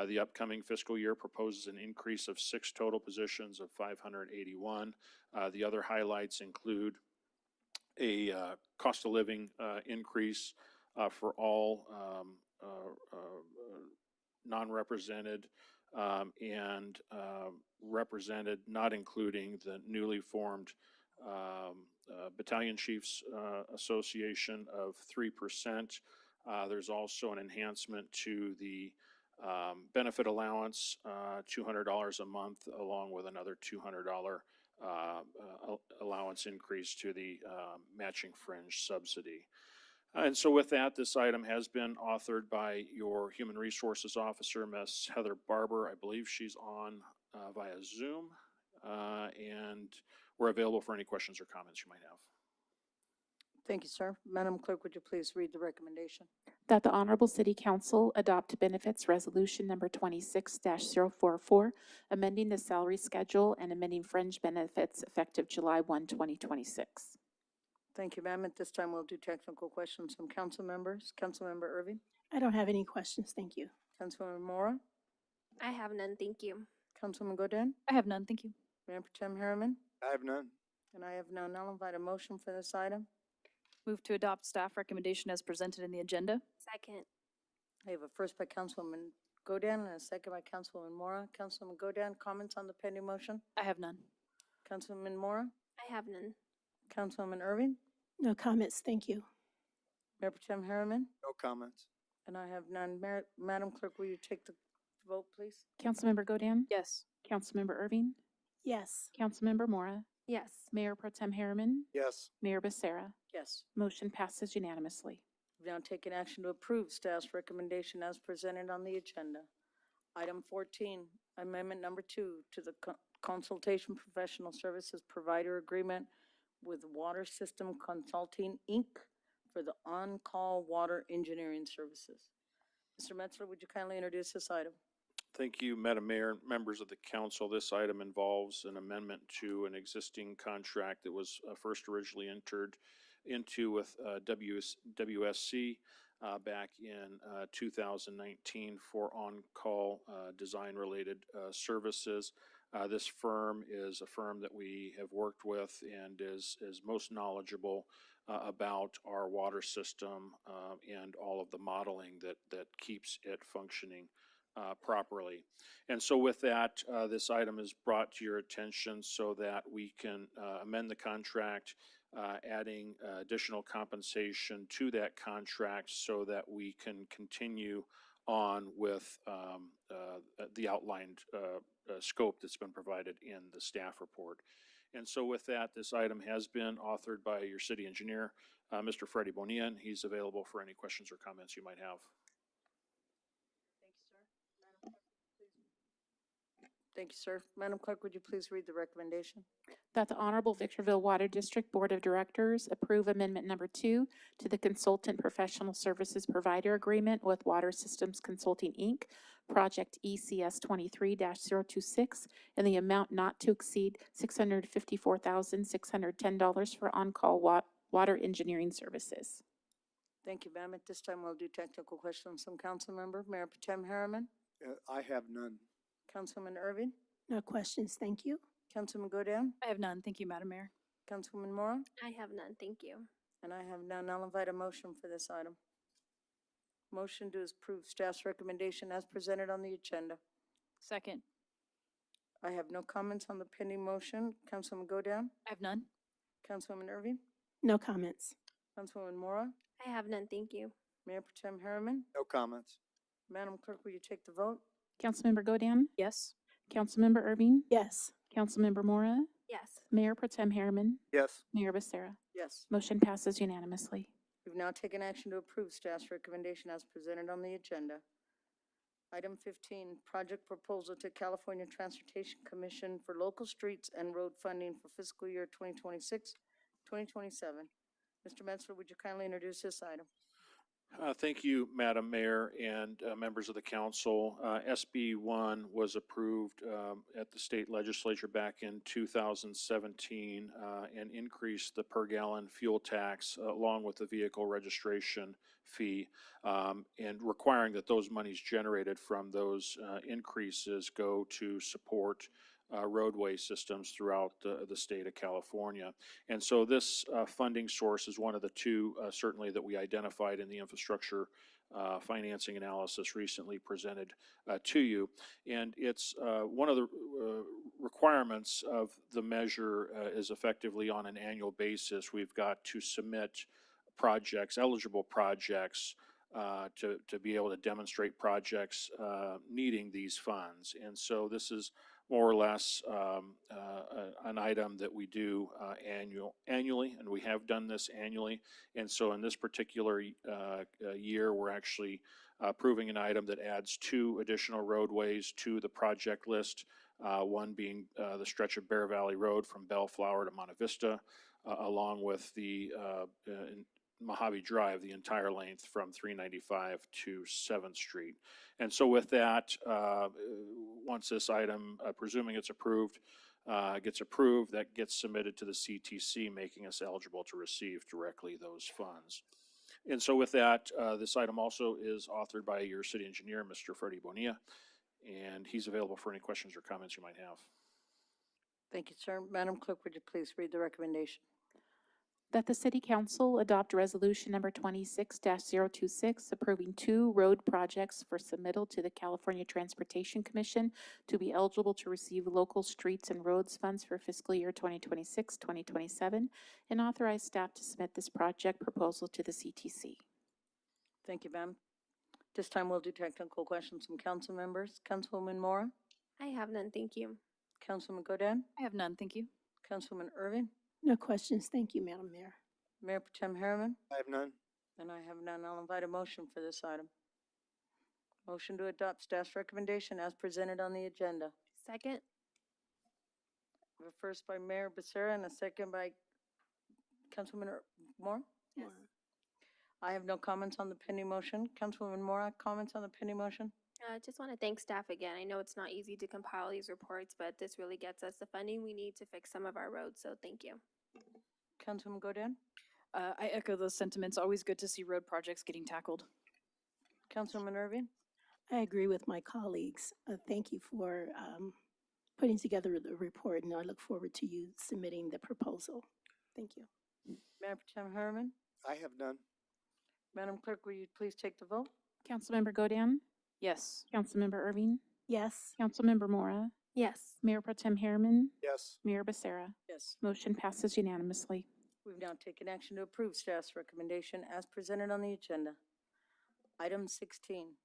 The upcoming fiscal year proposes an increase of 6 total positions of 581. The other highlights include a cost of living increase for all non-represented and represented, not including the newly formed Battalion Chiefs Association of 3%. There's also an enhancement to the benefit allowance, $200 a month, along with another $200 allowance increase to the matching fringe subsidy. And so with that, this item has been authored by your Human Resources Officer, Ms. Heather Barber. I believe she's on via Zoom, and we're available for any questions or comments you might have. Thank you, sir. Madam Clerk, would you please read the recommendation? That the Honorable City Council adopt Benefits Resolution Number 26-044, amending the salary schedule and amending fringe benefits effective July 1, 2026. Thank you, ma'am. At this time, we'll do technical questions from council members. Councilmember Irving? I don't have any questions, thank you. Councilmember Mora? I have none, thank you. Councilman Godin? I have none, thank you. Mayor Protem Harriman? I have none. And I have none. I'll invite a motion for this item. Move to adopt staff recommendation as presented in the agenda. Second. I have a first by Councilwoman Godin and a second by Councilwoman Mora. Councilwoman Godin, comments on the pending motion? I have none. Councilwoman Mora? I have none. Councilwoman Irving? No comments, thank you. Mayor Protem Harriman? No comments. And I have none. Madam Clerk, will you take the vote, please? Councilmember Godin? Yes. Councilmember Irving? Yes. Councilmember Mora? Yes. Mayor Pro Tem Harriman? Yes. Mayor Becerra? Yes. Motion passes unanimously. We've now taken action to approve staff's recommendation as presented on the agenda. Item 14, Amendment Number 2 to the Consultation Professional Services Provider Agreement with Water System Consulting, Inc. for the on-call water engineering services. Mr. Metzler, would you kindly introduce this item? Thank you, Madam Mayor, members of the council. This item involves an amendment to an existing contract that was first originally entered into with WSC back in 2019 for on-call design-related services. This firm is a firm that we have worked with and is most knowledgeable about our water system and all of the modeling that keeps it functioning properly. And so with that, this item is brought to your attention so that we can amend the contract, adding additional compensation to that contract so that we can continue on with the outlined scope that's been provided in the staff report. And so with that, this item has been authored by your city engineer, Mr. Freddie Bonilla, and he's available for any questions or comments you might have. Thank you, sir. Madam Clerk, would you please read the recommendation? That the Honorable Victorville Water District Board of Directors approve Amendment Number 2 to the Consultant Professional Services Provider Agreement with Water Systems Consulting, Inc., Project ECS 23-026, in the amount not to exceed $654,610 for on-call water engineering services. Thank you, ma'am. At this time, we'll do technical questions from council member. Mayor Protem Harriman? I have none. Councilwoman Irving? No questions, thank you. Councilman Godin? I have none, thank you, Madam Mayor. Councilwoman Mora? I have none, thank you. And I have none. I'll invite a motion for this item. Motion to approve staff's recommendation as presented on the agenda. Second. I have no comments on the pending motion. Councilwoman Godin? I have none. Councilwoman Irving? No comments. Councilwoman Mora? I have none, thank you. Mayor Protem Harriman? No comments. Madam Clerk, will you take the vote? Councilmember Godin? Yes. Councilmember Irving? Yes. Councilmember Mora? Yes. Mayor Pro Tem Harriman? Yes. Mayor Becerra? Yes. Motion passes unanimously. We've now taken action to approve staff's recommendation as presented on the agenda. Item 15, project proposal to California Transportation Commission for local streets and road funding for fiscal year 2026, 2027. Mr. Metzler, would you kindly introduce this item? Thank you, Madam Mayor and members of the council. SB 1 was approved at the state legislature back in 2017 and increased the per gallon fuel tax along with the vehicle registration fee and requiring that those monies generated from those increases go to support roadway systems throughout the state of California. And so this funding source is one of the two certainly that we identified in the infrastructure financing analysis recently presented to you. And it's one of the requirements of the measure is effectively on an annual basis. We've got to submit projects, eligible projects, to be able to demonstrate projects needing these funds. And so this is more or less an item that we do annually, and we have done this annually. And so in this particular year, we're actually approving an item that adds 2 additional roadways to the project list, one being the stretch of Bear Valley Road from Bellflower to Monte Vista, along with the Mojave Drive, the entire length from 395 to 7th Street. And so with that, once this item, presuming it's approved, gets approved, that gets submitted to the CTC, making us eligible to receive directly those funds. And so with that, this item also is authored by your city engineer, Mr. Freddie Bonilla, and he's available for any questions or comments you might have. Thank you, sir. Madam Clerk, would you please read the recommendation? That the City Council adopt Resolution Number 26-026, approving 2 road projects for submittal to the California Transportation Commission to be eligible to receive local streets and roads funds for fiscal year 2026-2027, and authorize staff to submit this project proposal to the CTC. Thank you, ma'am. This time we'll do technical questions from council members. Councilwoman Mora, I have none, thank you. Councilwoman Godin, I have none, thank you. Councilwoman Irving, No questions. Thank you, Madam Mayor. Mayor Pro Tem Harriman, I have none. and I have none. I'll invite a motion for this item. Motion to adopt staff's recommendation as presented on the agenda. Second? A first by Mayor Becerra and a second by Councilwoman Moore. Yes. I have no comments on the pending motion. Councilwoman Mora, comments on the pending motion? Just want to thank staff again. I know it's not easy to compile these reports, but this really gets us the funding we need to fix some of our roads, so thank you. Councilwoman Godin, I echo those sentiments. Always good to see road projects getting tackled. Councilwoman Irving, I agree with my colleagues. Thank you for putting together the report, and I look forward to you submitting the proposal. Thank you. Mayor Pro Tem Harriman, I have none. Madam Clerk, will you please take the vote? Councilmember Godin, Yes. Councilmember Irving, Yes. Councilmember Mora, Yes. Mayor Pro Tem Harriman, Yes. Mayor Becerra. Yes. Motion passes unanimously. We've now taken action to approve staff's recommendation as presented on the agenda. Item 16,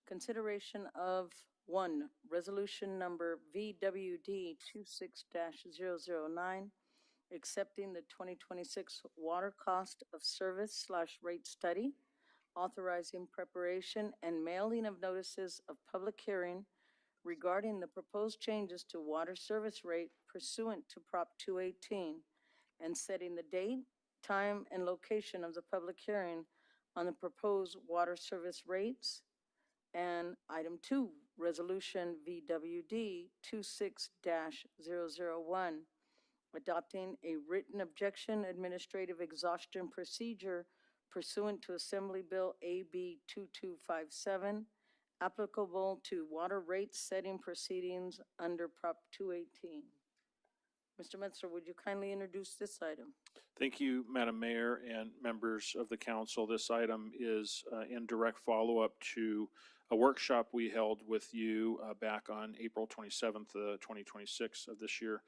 consideration of 1, resolution number VWD 26-009, accepting the 2026 water cost of service/rate study, authorizing preparation and mailing of notices of public hearing regarding the proposed changes to water service rate pursuant to Prop 218, and setting the date, time, and location of the public hearing on the proposed water service rates. And item 2, resolution VWD 26-001, adopting a written objection administrative exhaustion procedure pursuant to Assembly Bill AB 2257, applicable to water rate setting proceedings under Prop 218. Mr. Metzler, would you kindly introduce this item? Thank you, Madam Mayor and members of the council. This item is in direct follow-up to a workshop we held with you back on April 27th, 2026 of this year,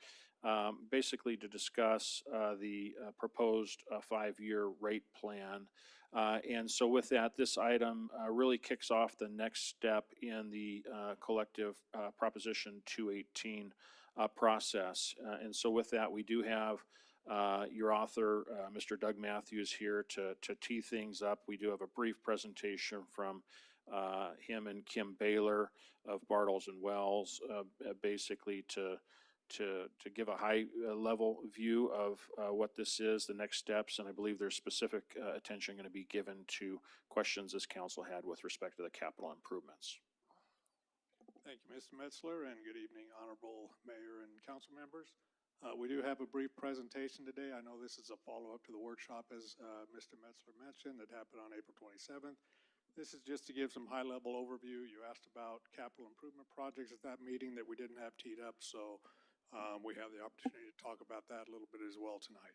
basically to discuss the proposed 5-year rate plan. And so with that, this item really kicks off the next step in the collective Proposition 218 process. And so with that, we do have your author, Mr. Doug Matthews, here to tee things up. We do have a brief presentation from him and Kim Baylor of Bartles and Wells, basically to give a high level view of what this is, the next steps, and I believe there's specific attention going to be given to questions this council had with respect to the capital improvements. Thank you, Mr. Metzler, and good evening, Honorable Mayor and council members. We do have a brief presentation today. I know this is a follow-up to the workshop, as Mr. Metzler mentioned, that happened on April 27th. This is just to give some high-level overview. You asked about capital improvement projects at that meeting that we didn't have teed up, so we have the opportunity to talk about that a little bit as well tonight.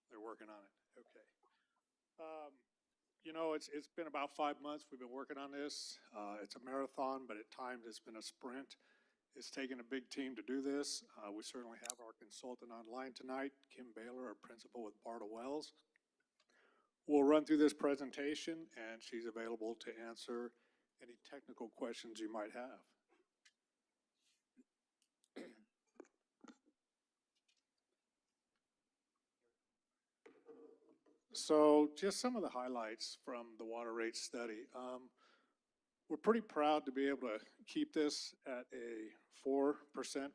They're working on it. Okay. You know, it's been about 5 months we've been working on this. It's a marathon, but at times it's been a sprint. It's taken a big team to do this. We certainly have our consultant online tonight, Kim Baylor, our principal with Bartle Wells. We'll run through this presentation, and she's available to answer any technical questions you might have. So just some of the highlights from the water rate study. We're pretty proud to be able to keep this at a 4%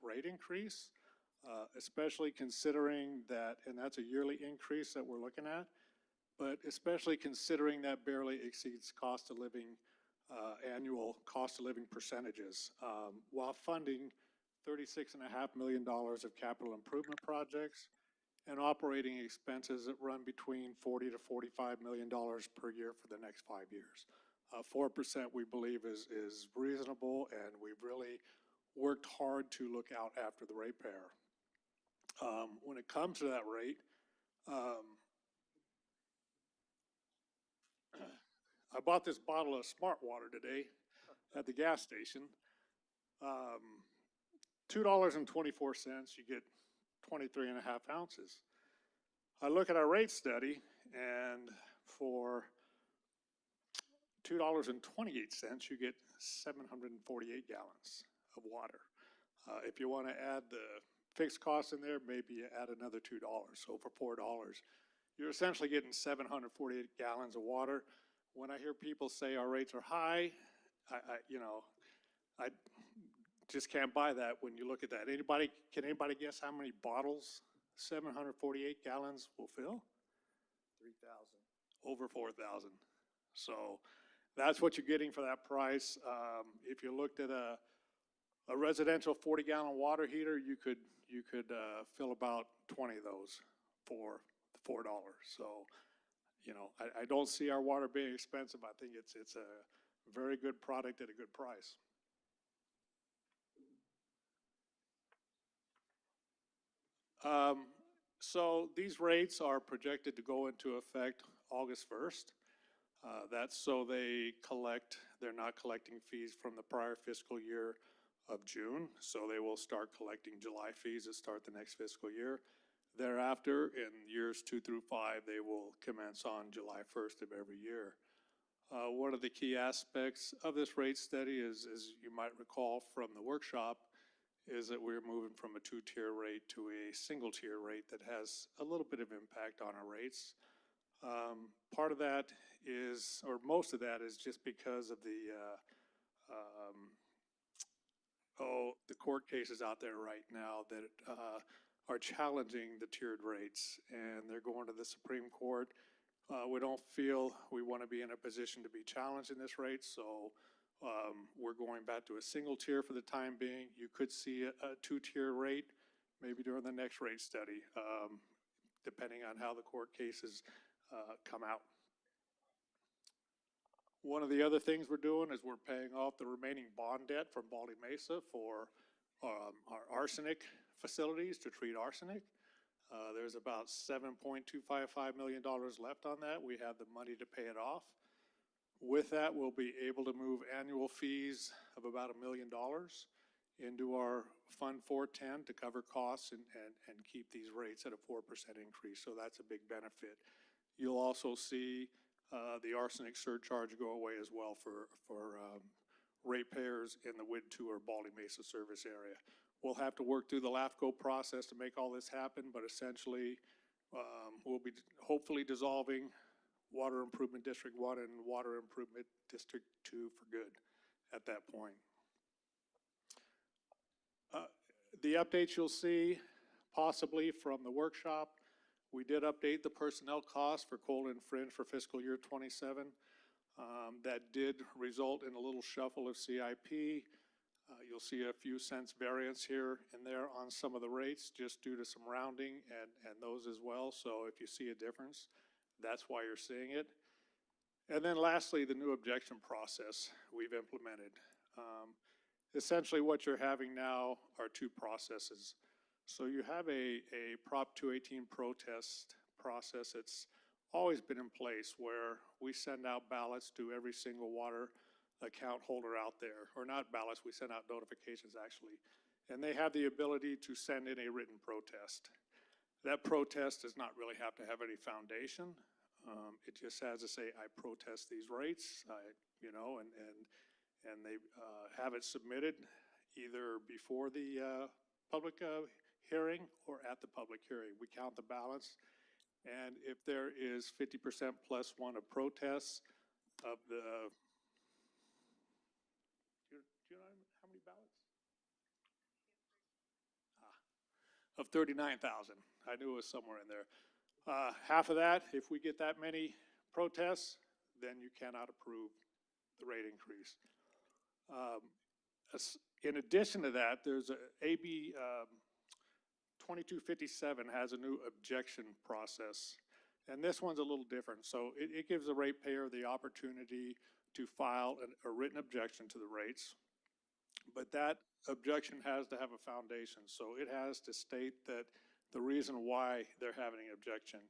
rate increase, especially considering that, and that's a yearly increase that we're looking at, but especially considering that barely exceeds cost of living, annual cost of living percentages, while funding $36.5 million of capital improvement projects and operating expenses that run between $40 to $45 million per year for the next 5 years. 4% we believe is reasonable, and we've really worked hard to look out after the ratepayer. When it comes to that rate, I bought this bottle of Smart Water today at the gas station. $2.24, you get 23.5 ounces. I look at our rate study, and for $2.28, you get 748 gallons of water. If you want to add the fixed costs in there, maybe you add another $2. So for $4, you're essentially getting 748 gallons of water. When I hear people say our rates are high, I just can't buy that when you look at that. Can anybody guess how many bottles 748 gallons will fill? 3,000. Over 4,000. So that's what you're getting for that price. If you looked at a residential 40-gallon water heater, you could fill about 20 of those for $4. So, you know, I don't see our water being expensive. I think it's a very good product at a good price. So these rates are projected to go into effect August 1st. That's so they're not collecting fees from the prior fiscal year of June. So they will start collecting July fees that start the next fiscal year. Thereafter, in years 2 through 5, they will commence on July 1st of every year. One of the key aspects of this rate study is, as you might recall from the workshop, is that we're moving from a 2-tier rate to a single-tier rate that has a little bit of impact on our rates. Part of that is, or most of that is just because of the court cases out there right now that are challenging the tiered rates, and they're going to the Supreme Court. We don't feel we want to be in a position to be challenged in this rate, so we're going back to a single tier for the time being. You could see a 2-tier rate maybe during the next rate study, depending on how the court cases come out. One of the other things we're doing is we're paying off the remaining bond debt from Baldy Mesa for our arsenic facilities to treat arsenic. There's about $7.255 million left on that. We have the money to pay it off. With that, we'll be able to move annual fees of about $1 million into our Fund 410 to cover costs and keep these rates at a 4% increase. So that's a big benefit. You'll also see the arsenic surcharge go away as well for ratepayers in the WID 2 or Baldy Mesa service area. We'll have to work through the LAFCO process to make all this happen, but essentially we'll be hopefully dissolving Water Improvement District 1 and Water Improvement District 2 for good at that point. The updates you'll see possibly from the workshop, we did update the personnel costs for Coal and Fringe for fiscal year '27. That did result in a little shuffle of CIP. You'll see a few cents variance here and there on some of the rates just due to some rounding and those as well. So if you see a difference, that's why you're seeing it. And then lastly, the new objection process we've implemented. Essentially what you're having now are two processes. So you have a Prop 218 protest process that's always been in place where we send out ballots to every single water account holder out there, or not ballots, we send out notifications actually. And they have the ability to send in a written protest. That protest does not really have to have any foundation. It just has to say, I protest these rates, and they have it submitted either before the public hearing or at the public hearing. We count the ballots, and if there is 50% plus one of protests of the, do you know how many ballots? Of 39,000. I knew it was somewhere in there. Half of that, if we get that many protests, then you cannot approve the rate increase. In addition to that, there's a AB 2257 has a new objection process. And this one's a little different. So it gives the ratepayer the opportunity to file a written objection to the rates. But that objection has to have a foundation. So it has to state that the reason why they're having an objection.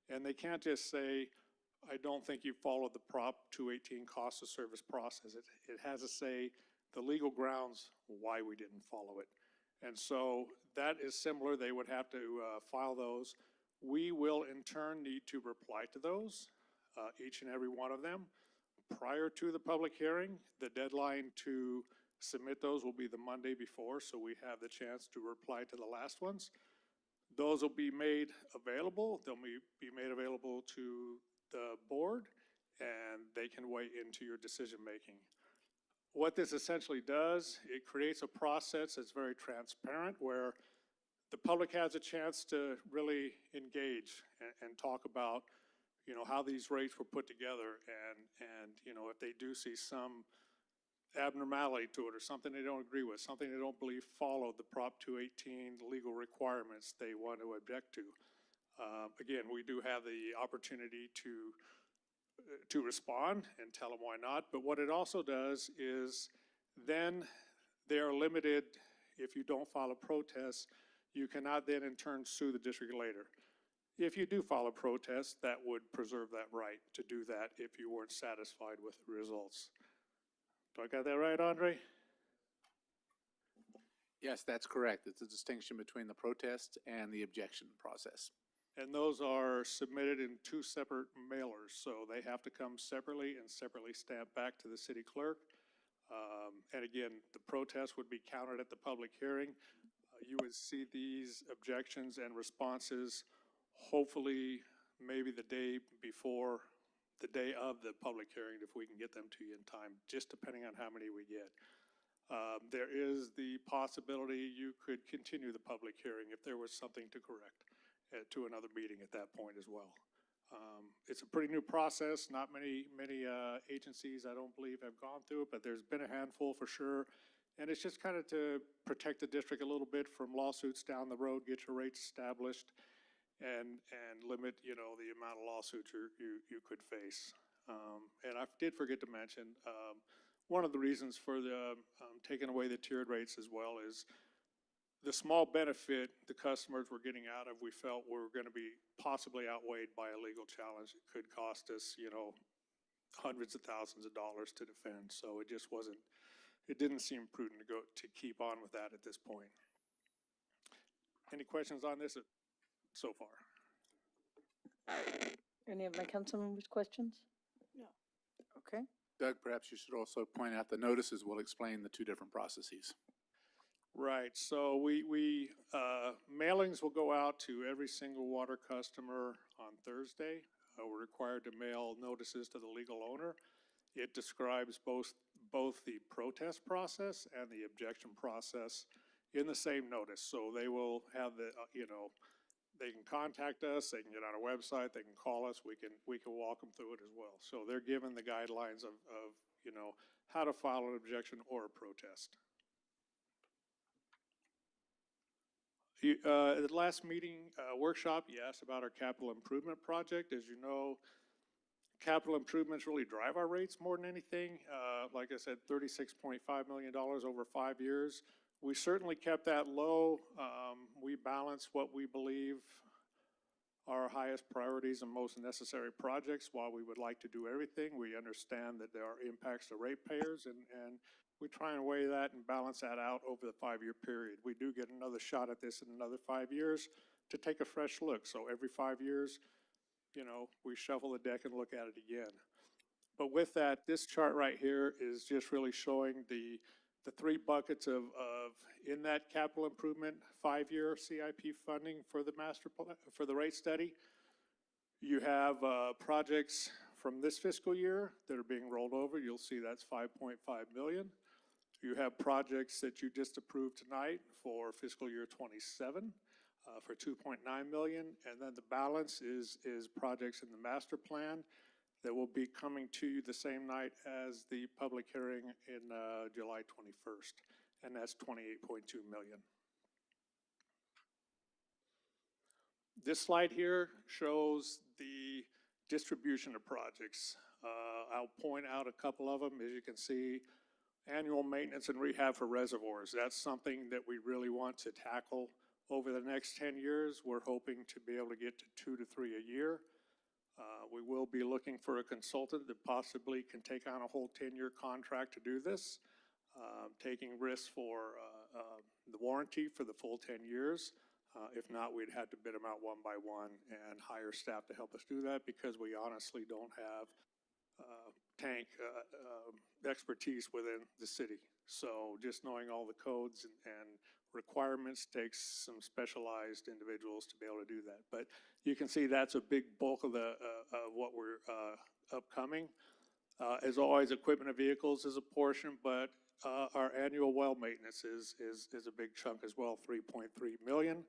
And they can't just say, I don't think you followed the Prop 218 cost of service process. It has to say the legal grounds why we didn't follow it. And so that is similar. They would have to file those. We will in turn need to reply to those, each and every one of them, prior to the public hearing. The deadline to submit those will be the Monday before, so we have the chance to reply to the last ones. Those will be made available. They'll be made available to the board, and they can weigh into your decision making. What this essentially does, it creates a process that's very transparent where the public has a chance to really engage and talk about, how these rates were put together and if they do see some abnormality to it or something they don't agree with, something they don't believe followed the Prop 218 legal requirements they want to object to. Again, we do have the opportunity to respond and tell them why not. But what it also does is then they are limited. If you don't file a protest, you cannot then in turn sue the district later. If you do file a protest, that would preserve that right to do that if you weren't satisfied with the results. Do I got that right, Andre? Yes, that's correct. It's a distinction between the protest and the objection process. And those are submitted in two separate mailers, so they have to come separately and separately stamped back to the city clerk. And again, the protest would be counted at the public hearing. You would see these objections and responses hopefully maybe the day before, the day of the public hearing, if we can get them to you in time, just depending on how many we get. There is the possibility you could continue the public hearing if there was something to correct to another meeting at that point as well. It's a pretty new process. Not many agencies, I don't believe, have gone through it, but there's been a handful for sure. And it's just kind of to protect the district a little bit from lawsuits down the road, get your rates established, and limit, the amount of lawsuits you could face. And I did forget to mention, one of the reasons for the taking away the tiered rates as well is the small benefit the customers were getting out of, we felt were going to be possibly outweighed by a legal challenge. It could cost us, hundreds of thousands of dollars to defend. So it didn't seem prudent to keep on with that at this point. Any questions on this so far? Any of my council members' questions? No. Okay. Doug, perhaps you should also point out the notices will explain the two different processes. Right, so mailings will go out to every single water customer on Thursday. we're required to mail notices to the legal owner. It describes both the protest process and the objection process in the same notice. So they will have the, they can contact us, they can get on our website, they can call us, we can walk them through it as well. So they're given the guidelines of how to file an objection or a protest. At the last meeting, workshop, you asked about our capital improvement project. As you know, capital improvements really drive our rates more than anything. Like I said, $36.5 million over 5 years. We certainly kept that low. We balance what we believe are our highest priorities and most necessary projects. While we would like to do everything, we understand that there are impacts to ratepayers, and we try and weigh that and balance that out over the 5-year period. We do get another shot at this in another 5 years to take a fresh look. So every 5 years, we shuffle the deck and look at it again. But with that, this chart right here is just really showing the 3 buckets of in that capital improvement 5-year CIP funding for the master plan, for the rate study. You have projects from this fiscal year that are being rolled over. You'll see that's $5.5 million. You have projects that you just approved tonight for fiscal year 27 for $2.9 million. And then the balance is projects in the master plan that will be coming to you the same night as the public hearing in July 21st. And that's $28.2 million. This slide here shows the distribution of projects. I'll point out a couple of them. As you can see, annual maintenance and rehab for reservoirs. That's something that we really want to tackle over the next 10 years. We're hoping to be able to get to 2 to 3 a year. We will be looking for a consultant that possibly can take on a whole 10-year contract to do this, taking risks for the warranty for the full 10 years. If not, we'd have to bid them out one by one and hire staff to help us do that, because we honestly don't have tank expertise within the city. So just knowing all the codes and requirements takes some specialized individuals to be able to do that. But you can see that's a big bulk of what we're upcoming. As always, equipment and vehicles is a portion, but our annual well maintenance is a big chunk as well, $3.3 million.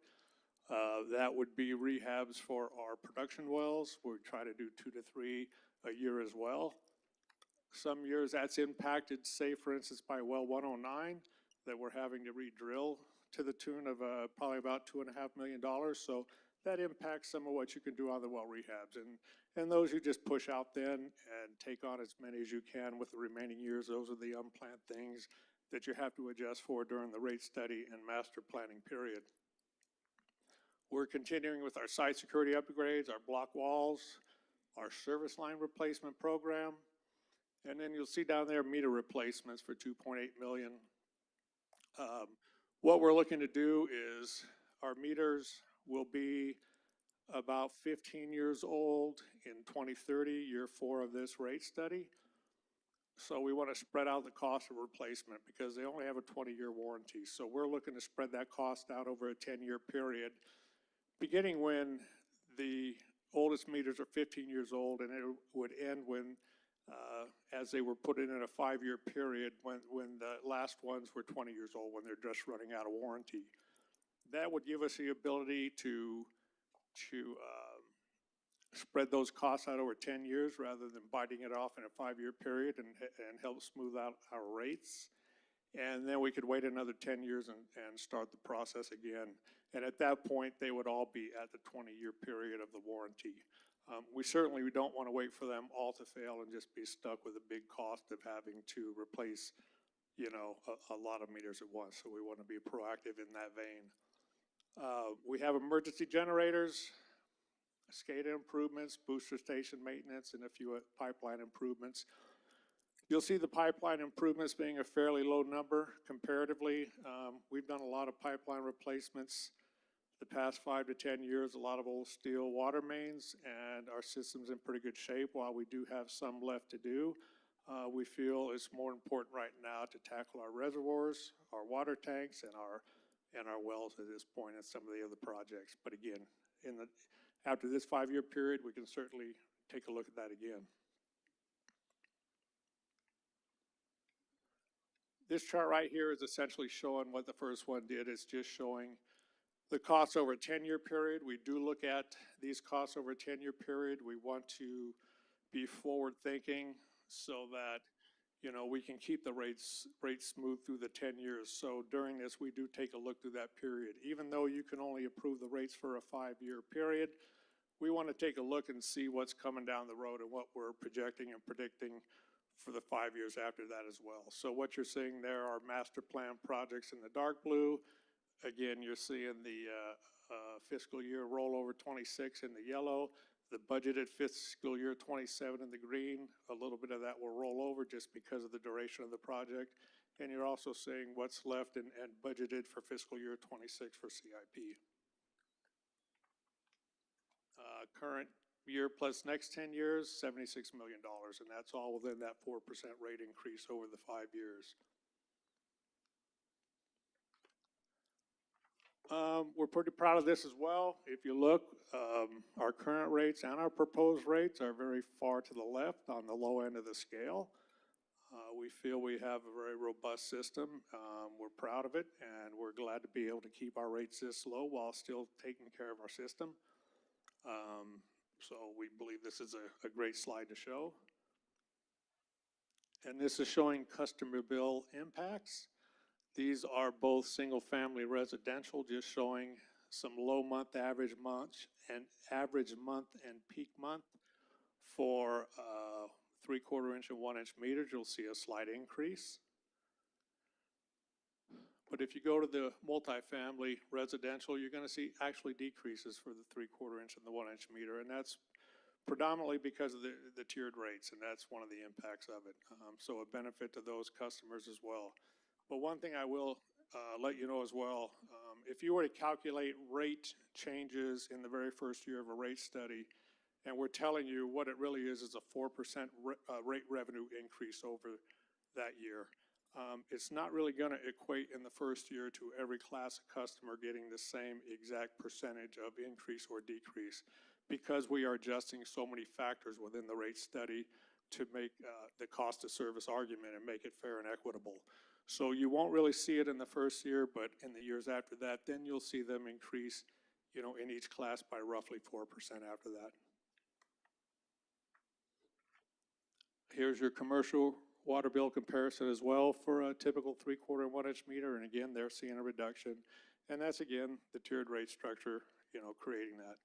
That would be rehabs for our production wells. We try to do 2 to 3 a year as well. Some years that's impacted, say for instance, by well 109 that we're having to re-drill to the tune of probably about $2.5 million. So that impacts some of what you can do on the well rehabs. And those you just push out then and take on as many as you can with the remaining years. Those are the unplanned things that you have to adjust for during the rate study and master planning period. We're continuing with our site security upgrades, our block walls, our service line replacement program. And then you'll see down there meter replacements for $2.8 million. What we're looking to do is our meters will be about 15 years old in 2030, year 4 of this rate study. So we want to spread out the cost of replacement because they only have a 20-year warranty. So we're looking to spread that cost out over a 10-year period, beginning when the oldest meters are 15 years old, and it would end when as they were put in a 5-year period when the last ones were 20 years old, when they're just running out of warranty. That would give us the ability to spread those costs out over 10 years rather than biting it off in a 5-year period and help smooth out our rates. And then we could wait another 10 years and start the process again. And at that point, they would all be at the 20-year period of the warranty. We certainly don't want to wait for them all to fail and just be stuck with a big cost of having to replace, a lot of meters at once. So we want to be proactive in that vein. We have emergency generators, SCADA improvements, booster station maintenance, and a few pipeline improvements. You'll see the pipeline improvements being a fairly low number comparatively. We've done a lot of pipeline replacements the past 5 to 10 years, a lot of old steel water mains, and our system's in pretty good shape. While we do have some left to do, we feel it's more important right now to tackle our reservoirs, our water tanks, and our wells at this point, and some of the other projects. But again, after this 5-year period, we can certainly take a look at that again. This chart right here is essentially showing what the first one did. It's just showing the costs over a 10-year period. We do look at these costs over a 10-year period. We want to be forward-thinking so that, you know, we can keep the rates smooth through the 10 years. So during this, we do take a look through that period. Even though you can only approve the rates for a 5-year period, we want to take a look and see what's coming down the road and what we're projecting and predicting for the 5 years after that as well. So what you're seeing there are master plan projects in the dark blue. Again, you're seeing the fiscal year rollover 26 in the yellow, the budgeted fiscal year 27 in the green. A little bit of that will roll over just because of the duration of the project. And you're also seeing what's left and budgeted for fiscal year 26 for CIP. Current year plus next 10 years, $76 million, and that's all within that 4% rate increase over the 5 years. We're pretty proud of this as well. If you look, our current rates and our proposed rates are very far to the left on the low end of the scale. We feel we have a very robust system. We're proud of it, and we're glad to be able to keep our rates this low while still taking care of our system. So we believe this is a great slide to show. And this is showing customer bill impacts. These are both single-family residential, just showing some low month, average month, and peak month. For 3/4 inch and 1 inch meters, you'll see a slight increase. But if you go to the multifamily residential, you're going to see actually decreases for the 3/4 inch and the 1 inch meter, and that's predominantly because of the tiered rates, and that's one of the impacts of it. So a benefit to those customers as well. But one thing I will let you know as well, if you were to calculate rate changes in the very first year of a rate study, and we're telling you what it really is a 4% rate revenue increase over that year. It's not really going to equate in the first year to every class of customer getting the same exact percentage of increase or decrease, because we are adjusting so many factors within the rate study to make the cost of service argument and make it fair and equitable. So you won't really see it in the first year, but in the years after that, then you'll see them increase, you know, in each class by roughly 4% after that. Here's your commercial water bill comparison as well for a typical 3/4 and 1 inch meter. And again, they're seeing a reduction. And that's, again, the tiered rate structure, you know, creating that.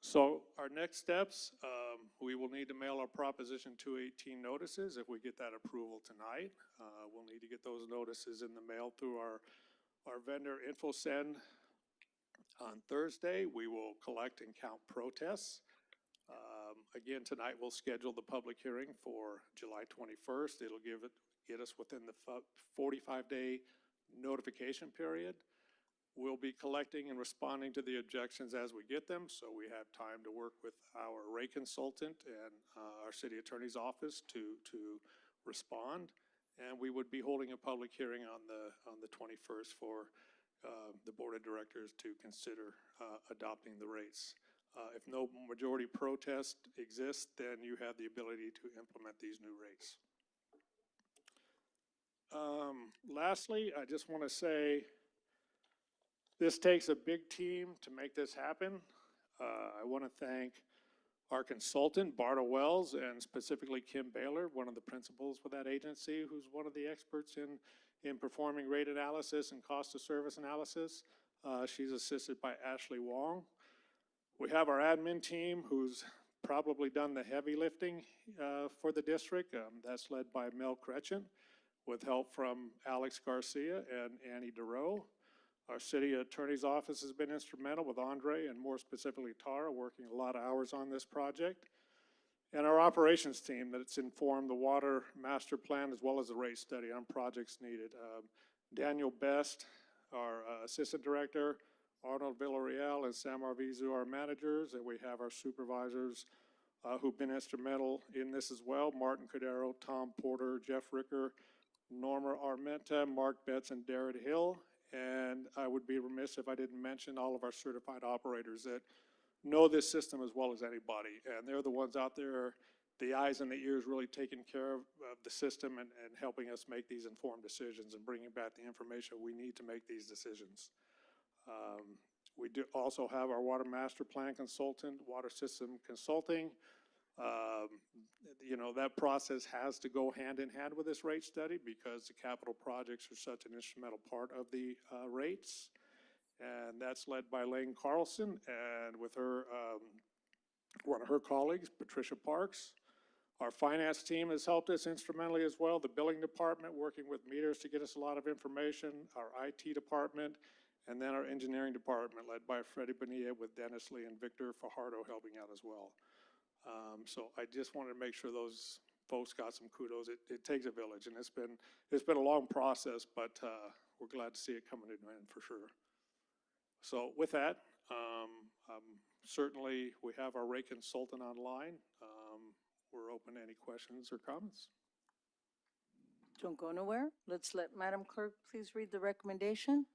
So our next steps, we will need to mail our Proposition 218 notices. If we get that approval tonight, we'll need to get those notices in the mail through our vendor InfoSend. On Thursday, we will collect and count protests. Again, tonight we'll schedule the public hearing for July 21st. It'll get us within the 45-day notification period. We'll be collecting and responding to the objections as we get them, so we have time to work with our rate consultant and our city attorney's office to respond. And we would be holding a public hearing on the 21st for the board of directors to consider adopting the rates. If no majority protest exists, then you have the ability to implement these new rates. Lastly, I just want to say, this takes a big team to make this happen. I want to thank our consultant, Barta Wells, and specifically Kim Baylor, one of the principals for that agency, who's one of the experts in performing rate analysis and cost of service analysis. She's assisted by Ashley Wong. We have our admin team, who's probably done the heavy lifting for the district. That's led by Mel Kretchen, with help from Alex Garcia and Annie DeRoe. Our city attorney's office has been instrumental with Andre and more specifically Tara, working a lot of hours on this project. And our operations team that's informed the water master plan as well as the rate study on projects needed. Daniel Best, our assistant director, Arnold Villarreal and Sam Arvizu, our managers, and we have our supervisors who've been instrumental in this as well. Martin Cordero, Tom Porter, Jeff Ricker, Norma Armenta, Mark Betts, and Darren Hill. And I would be remiss if I didn't mention all of our certified operators that know this system as well as anybody. And they're the ones out there, the eyes and the ears, really taking care of the system and helping us make these informed decisions and bringing back the information we need to make these decisions. We do also have our water master plan consultant, water system consulting. You know, that process has to go hand in hand with this rate study because the capital projects are such an instrumental part of the rates. And that's led by Lane Carlson and with her, one of her colleagues, Patricia Parks. Our finance team has helped us instrumentally as well. The billing department working with meters to get us a lot of information, our IT department, and then our engineering department led by Freddie Bonilla with Dennis Lee and Victor Fajardo helping out as well. So I just wanted to make sure those folks got some kudos. It takes a village, and it's been a long process, but we're glad to see it coming to an end for sure. So with that, certainly we have our rate consultant online. We're open to any questions or comments. Don't go nowhere. Let's let Madam Clerk please read the recommendation.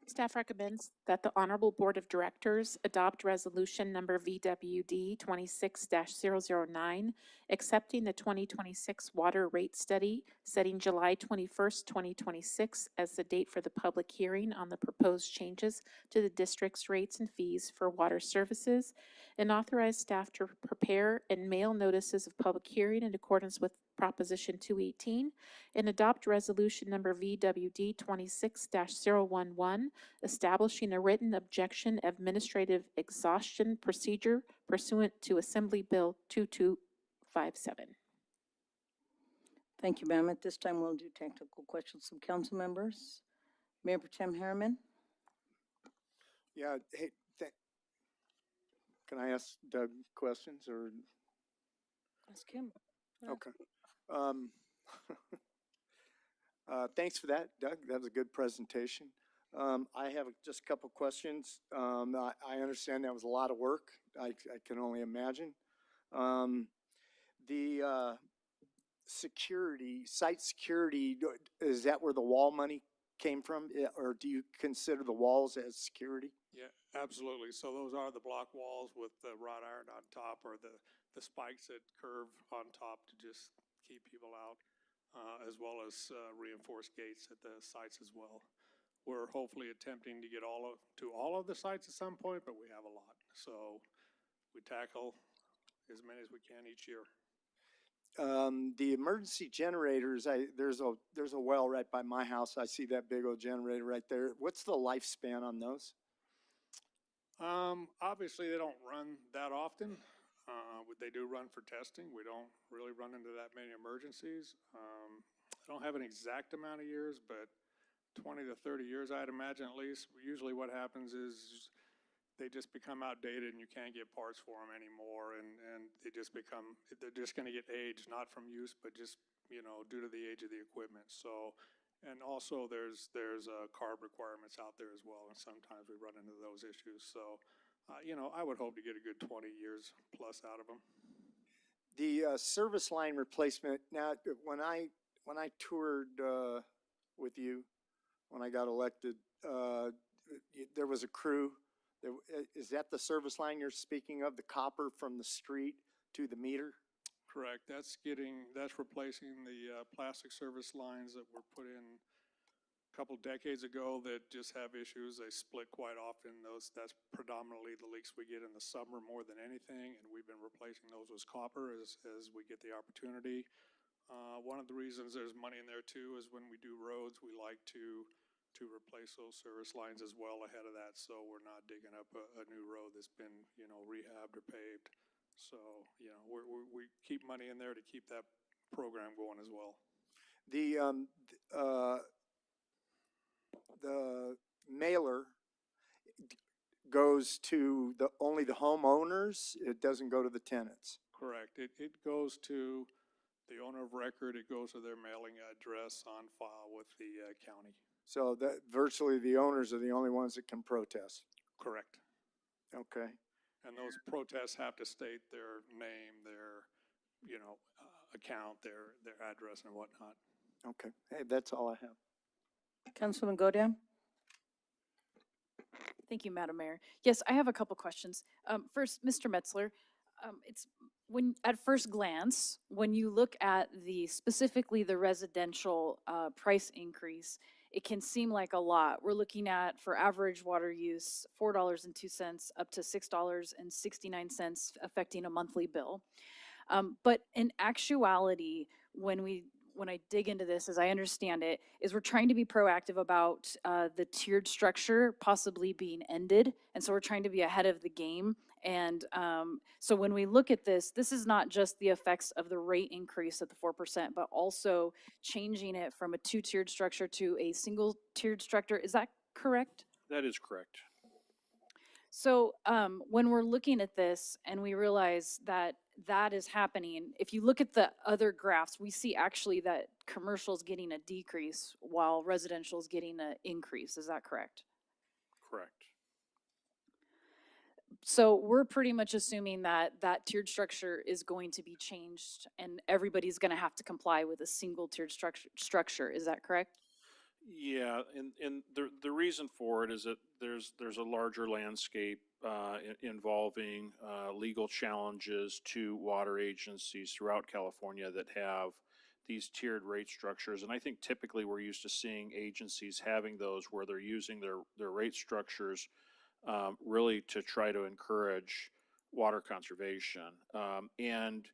Staff recommends that the Honorable Board of Directors adopt Resolution Number VWD 26-009, accepting the 2026 Water Rate Study, setting July 21st, 2026 as the date for the public hearing on the proposed changes to the district's rates and fees for water services, and authorize staff to prepare and mail notices of public hearing in accordance with Proposition 218, and adopt Resolution Number VWD 26-011, establishing a written objection administrative exhaustion procedure pursuant to Assembly Bill 2257. Thank you, ma'am. At this time, we'll do technical questions from council members. Mayor Pro Tem Harriman. Yeah, hey, can I ask Doug questions or? Ask him. Okay. Thanks for that, Doug. That was a good presentation. I have just a couple questions. I understand that was a lot of work. I can only imagine. The security, site security, is that where the wall money came from? Or do you consider the walls as security? Yeah, absolutely. So those are the block walls with the wrought iron on top or the spikes that curve on top to just keep people out, as well as reinforced gates at the sites as well. We're hopefully attempting to get to all of the sites at some point, but we have a lot. So we tackle as many as we can each year. The emergency generators, there's a well right by my house. I see that big old generator right there. What's the lifespan on those? Obviously they don't run that often. They do run for testing. We don't really run into that many emergencies. I don't have an exact amount of years, but 20 to 30 years, I'd imagine at least. Usually what happens is they just become outdated and you can't get parts for them anymore. And they just become, they're just going to get aged, not from use, but just, you know, due to the age of the equipment. So, and also there's carb requirements out there as well. And sometimes we run into those issues. So, you know, I would hope to get a good 20 years plus out of them. The service line replacement. Now, when I toured with you, when I got elected, there was a crew. Is that the service line you're speaking of? The copper from the street to the meter? Correct. That's replacing the plastic service lines that were put in a couple decades ago that just have issues. They split quite often. That's predominantly the leaks we get in the summer more than anything, and we've been replacing those with copper as we get the opportunity. One of the reasons there's money in there too is when we do roads, we like to replace those service lines as well ahead of that, so we're not digging up a new road that's been, you know, rehabbed or paved. So, you know, we keep money in there to keep that program going as well. The mailer goes to only the homeowners. It doesn't go to the tenants. Correct. It goes to the owner of record. It goes to their mailing address on file with the county. So that virtually the owners are the only ones that can protest. Correct. Okay. And those protests have to state their name, their, you know, account, their address and whatnot. Okay. Hey, that's all I have. Councilman Godin. Thank you, Madam Mayor. Yes, I have a couple questions. First, Mr. Metzler, it's when, at first glance, when you look at specifically the residential price increase, it can seem like a lot. We're looking at, for average water use, $4.02 up to $6.69 affecting a monthly bill. But in actuality, when I dig into this, as I understand it, is we're trying to be proactive about the tiered structure possibly being ended. And so we're trying to be ahead of the game. And so when we look at this, this is not just the effects of the rate increase at the 4%, but also changing it from a two-tiered structure to a single-tiered structure. Is that correct? That is correct. So when we're looking at this and we realize that that is happening, if you look at the other graphs, we see actually that commercial is getting a decrease while residential is getting an increase. Is that correct? Correct. So we're pretty much assuming that that tiered structure is going to be changed and everybody's going to have to comply with a single tiered structure. Is that correct? Yeah, and the reason for it is that there's a larger landscape involving legal challenges to water agencies throughout California that have these tiered rate structures. And I think typically we're used to seeing agencies having those where they're using their rate structures really to try to encourage water conservation. And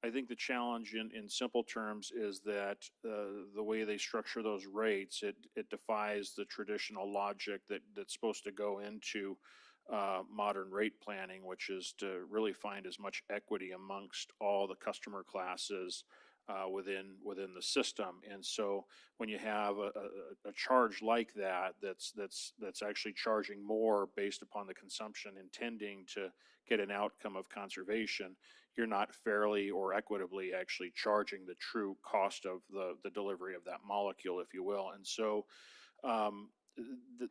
I think the challenge in simple terms is that the way they structure those rates, it defies the traditional logic that's supposed to go into modern rate planning, which is to really find as much equity amongst all the customer classes within the system. And so when you have a charge like that, that's actually charging more based upon the consumption, intending to get an outcome of conservation, you're not fairly or equitably actually charging the true cost of the delivery of that molecule, if you will. And so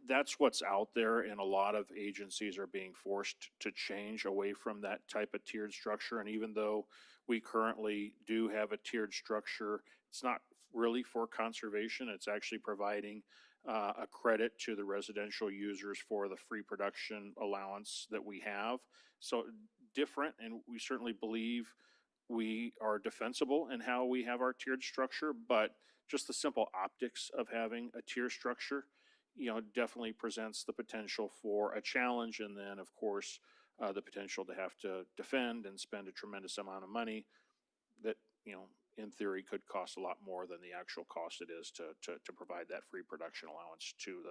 that's what's out there, and a lot of agencies are being forced to change away from that type of tiered structure. And even though we currently do have a tiered structure, it's not really for conservation. It's actually providing a credit to the residential users for the free production allowance that we have. So different, and we certainly believe we are defensible in how we have our tiered structure, but just the simple optics of having a tier structure, definitely presents the potential for a challenge. And then, of course, the potential to have to defend and spend a tremendous amount of money that, in theory could cost a lot more than the actual cost it is to provide that free production allowance to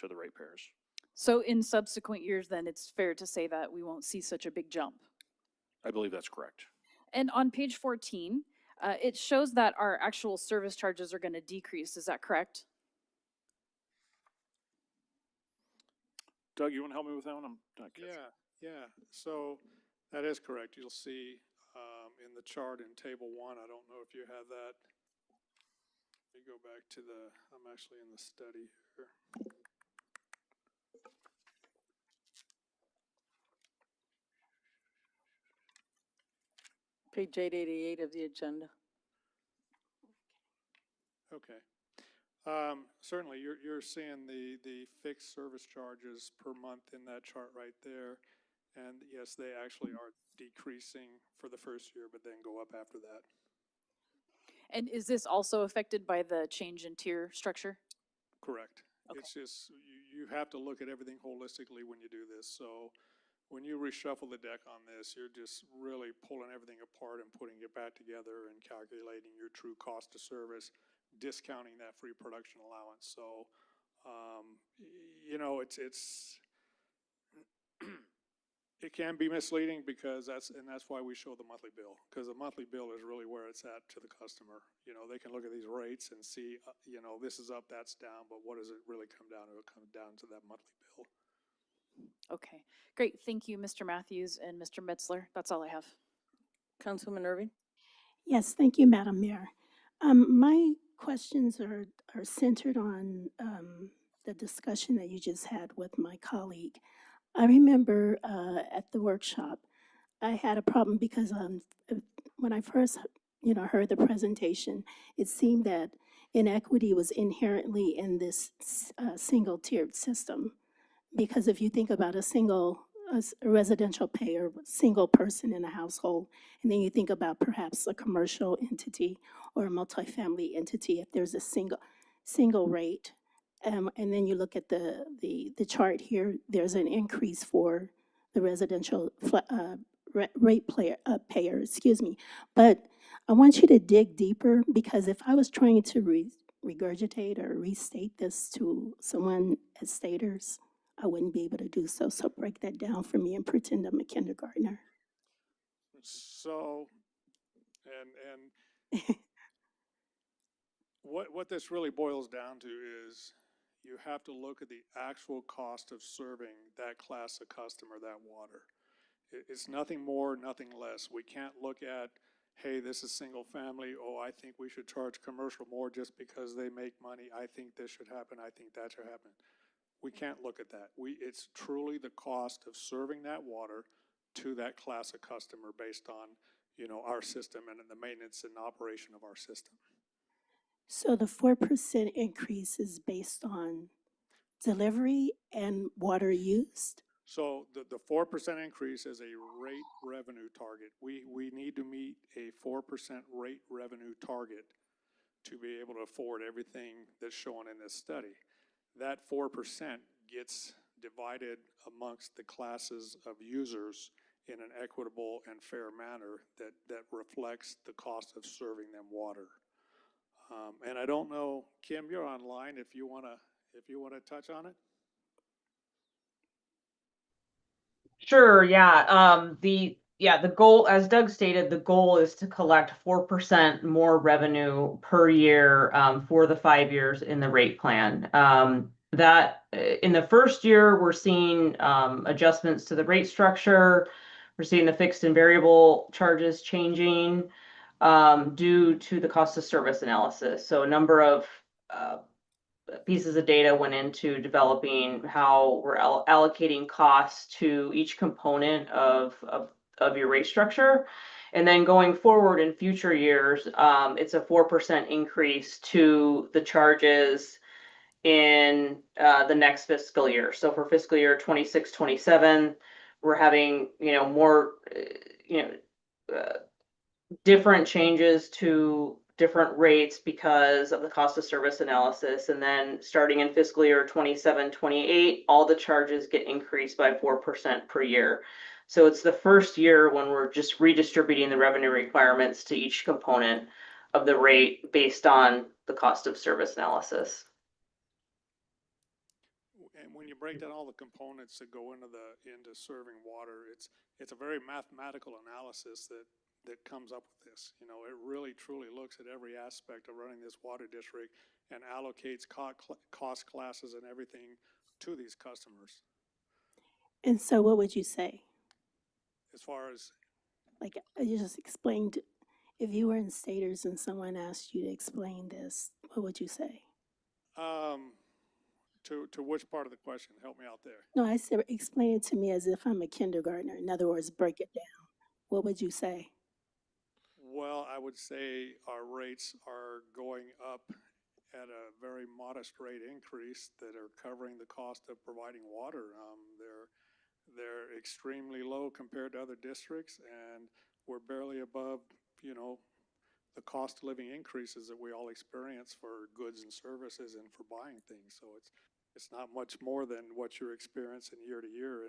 the ratepayers. So in subsequent years, then it's fair to say that we won't see such a big jump. I believe that's correct. And on page 14, it shows that our actual service charges are going to decrease. Is that correct? Doug, you want to help me with that one? I'm not catching. Yeah. So that is correct. You'll see in the chart in table 1, I don't know if you have that. Let me go back to I'm actually in the study here. Page 888 of the agenda. Okay. Certainly, you're seeing the fixed service charges per month in that chart right there. And yes, they actually are decreasing for the first year, but then go up after that. And is this also affected by the change in tier structure? Correct. Okay. It's just, you have to look at everything holistically when you do this. So when you reshuffle the deck on this, you're just really pulling everything apart and putting it back together and calculating your true cost of service, discounting that free production allowance. So, it can be misleading because that's why we show the monthly bill, because the monthly bill is really where it's at to the customer. They can look at these rates and see, this is up, that's down, but what does it really come down to? It comes down to that monthly bill. Okay, great. Thank you, Mr. Matthews and Mr. Metzler. That's all I have. Councilwoman Irving? Yes, thank you, Madam Mayor. My questions are centered on the discussion that you just had with my colleague. I remember at the workshop, I had a problem because when I first, heard the presentation, it seemed that inequity was inherently in this single-tiered system. Because if you think about a residential payer, single person in a household, and then you think about perhaps a commercial entity or a multifamily entity, if there's a single rate, and then you look at the chart here, there's an increase for the residential payer, excuse me. But I want you to dig deeper, because if I was trying to regurgitate or restate this to someone as staters, I wouldn't be able to do so. So break that down for me and pretend I'm a kindergartner. So, and what this really boils down to is you have to look at the actual cost of serving that class of customer, that water. It's nothing more, nothing less. We can't look at, hey, this is single family. Oh, I think we should charge commercial more just because they make money. I think this should happen. I think that should happen. We can't look at that. It's truly the cost of serving that water to that class of customer based on, our system and the maintenance and operation of our system. So the 4% increase is based on delivery and water used? So the 4% increase is a rate revenue target. We need to meet a 4% rate revenue target to be able to afford everything that's shown in this study. That 4% gets divided amongst the classes of users in an equitable and fair manner that reflects the cost of serving them water. And I don't know, Kim, you're online, if you wanna touch on it? Sure, yeah. The goal, as Doug stated, the goal is to collect 4% more revenue per year for the 5 years in the rate plan. That in the first year, we're seeing adjustments to the rate structure. We're seeing the fixed and variable charges changing due to the cost of service analysis. So a number of pieces of data went into developing how we're allocating costs to each component of your rate structure. And then going forward in future years, it's a 4% increase to the charges in the next fiscal year. So for fiscal year 26-27, we're having, more, different changes to different rates because of the cost of service analysis. And then starting in fiscal year 27-28, all the charges get increased by 4% per year. So it's the first year when we're just redistributing the revenue requirements to each component of the rate based on the cost of service analysis. And when you break down all the components that go into serving water, it's a very mathematical analysis that comes up with this. It really truly looks at every aspect of running this water district and allocates cost classes and everything to these customers. And so what would you say? As far as, Like you just explained, if you were in Staters and someone asked you to explain this, what would you say? to which part of the question? Help me out there. No, I said explain it to me as if I'm a kindergartner. In other words, break it down. What would you say? Well, I would say our rates are going up at a very modest rate increase that are covering the cost of providing water. They're extremely low compared to other districts, and we're barely above, the cost of living increases that we all experience for goods and services and for buying things. So it's not much more than what you're experiencing year to year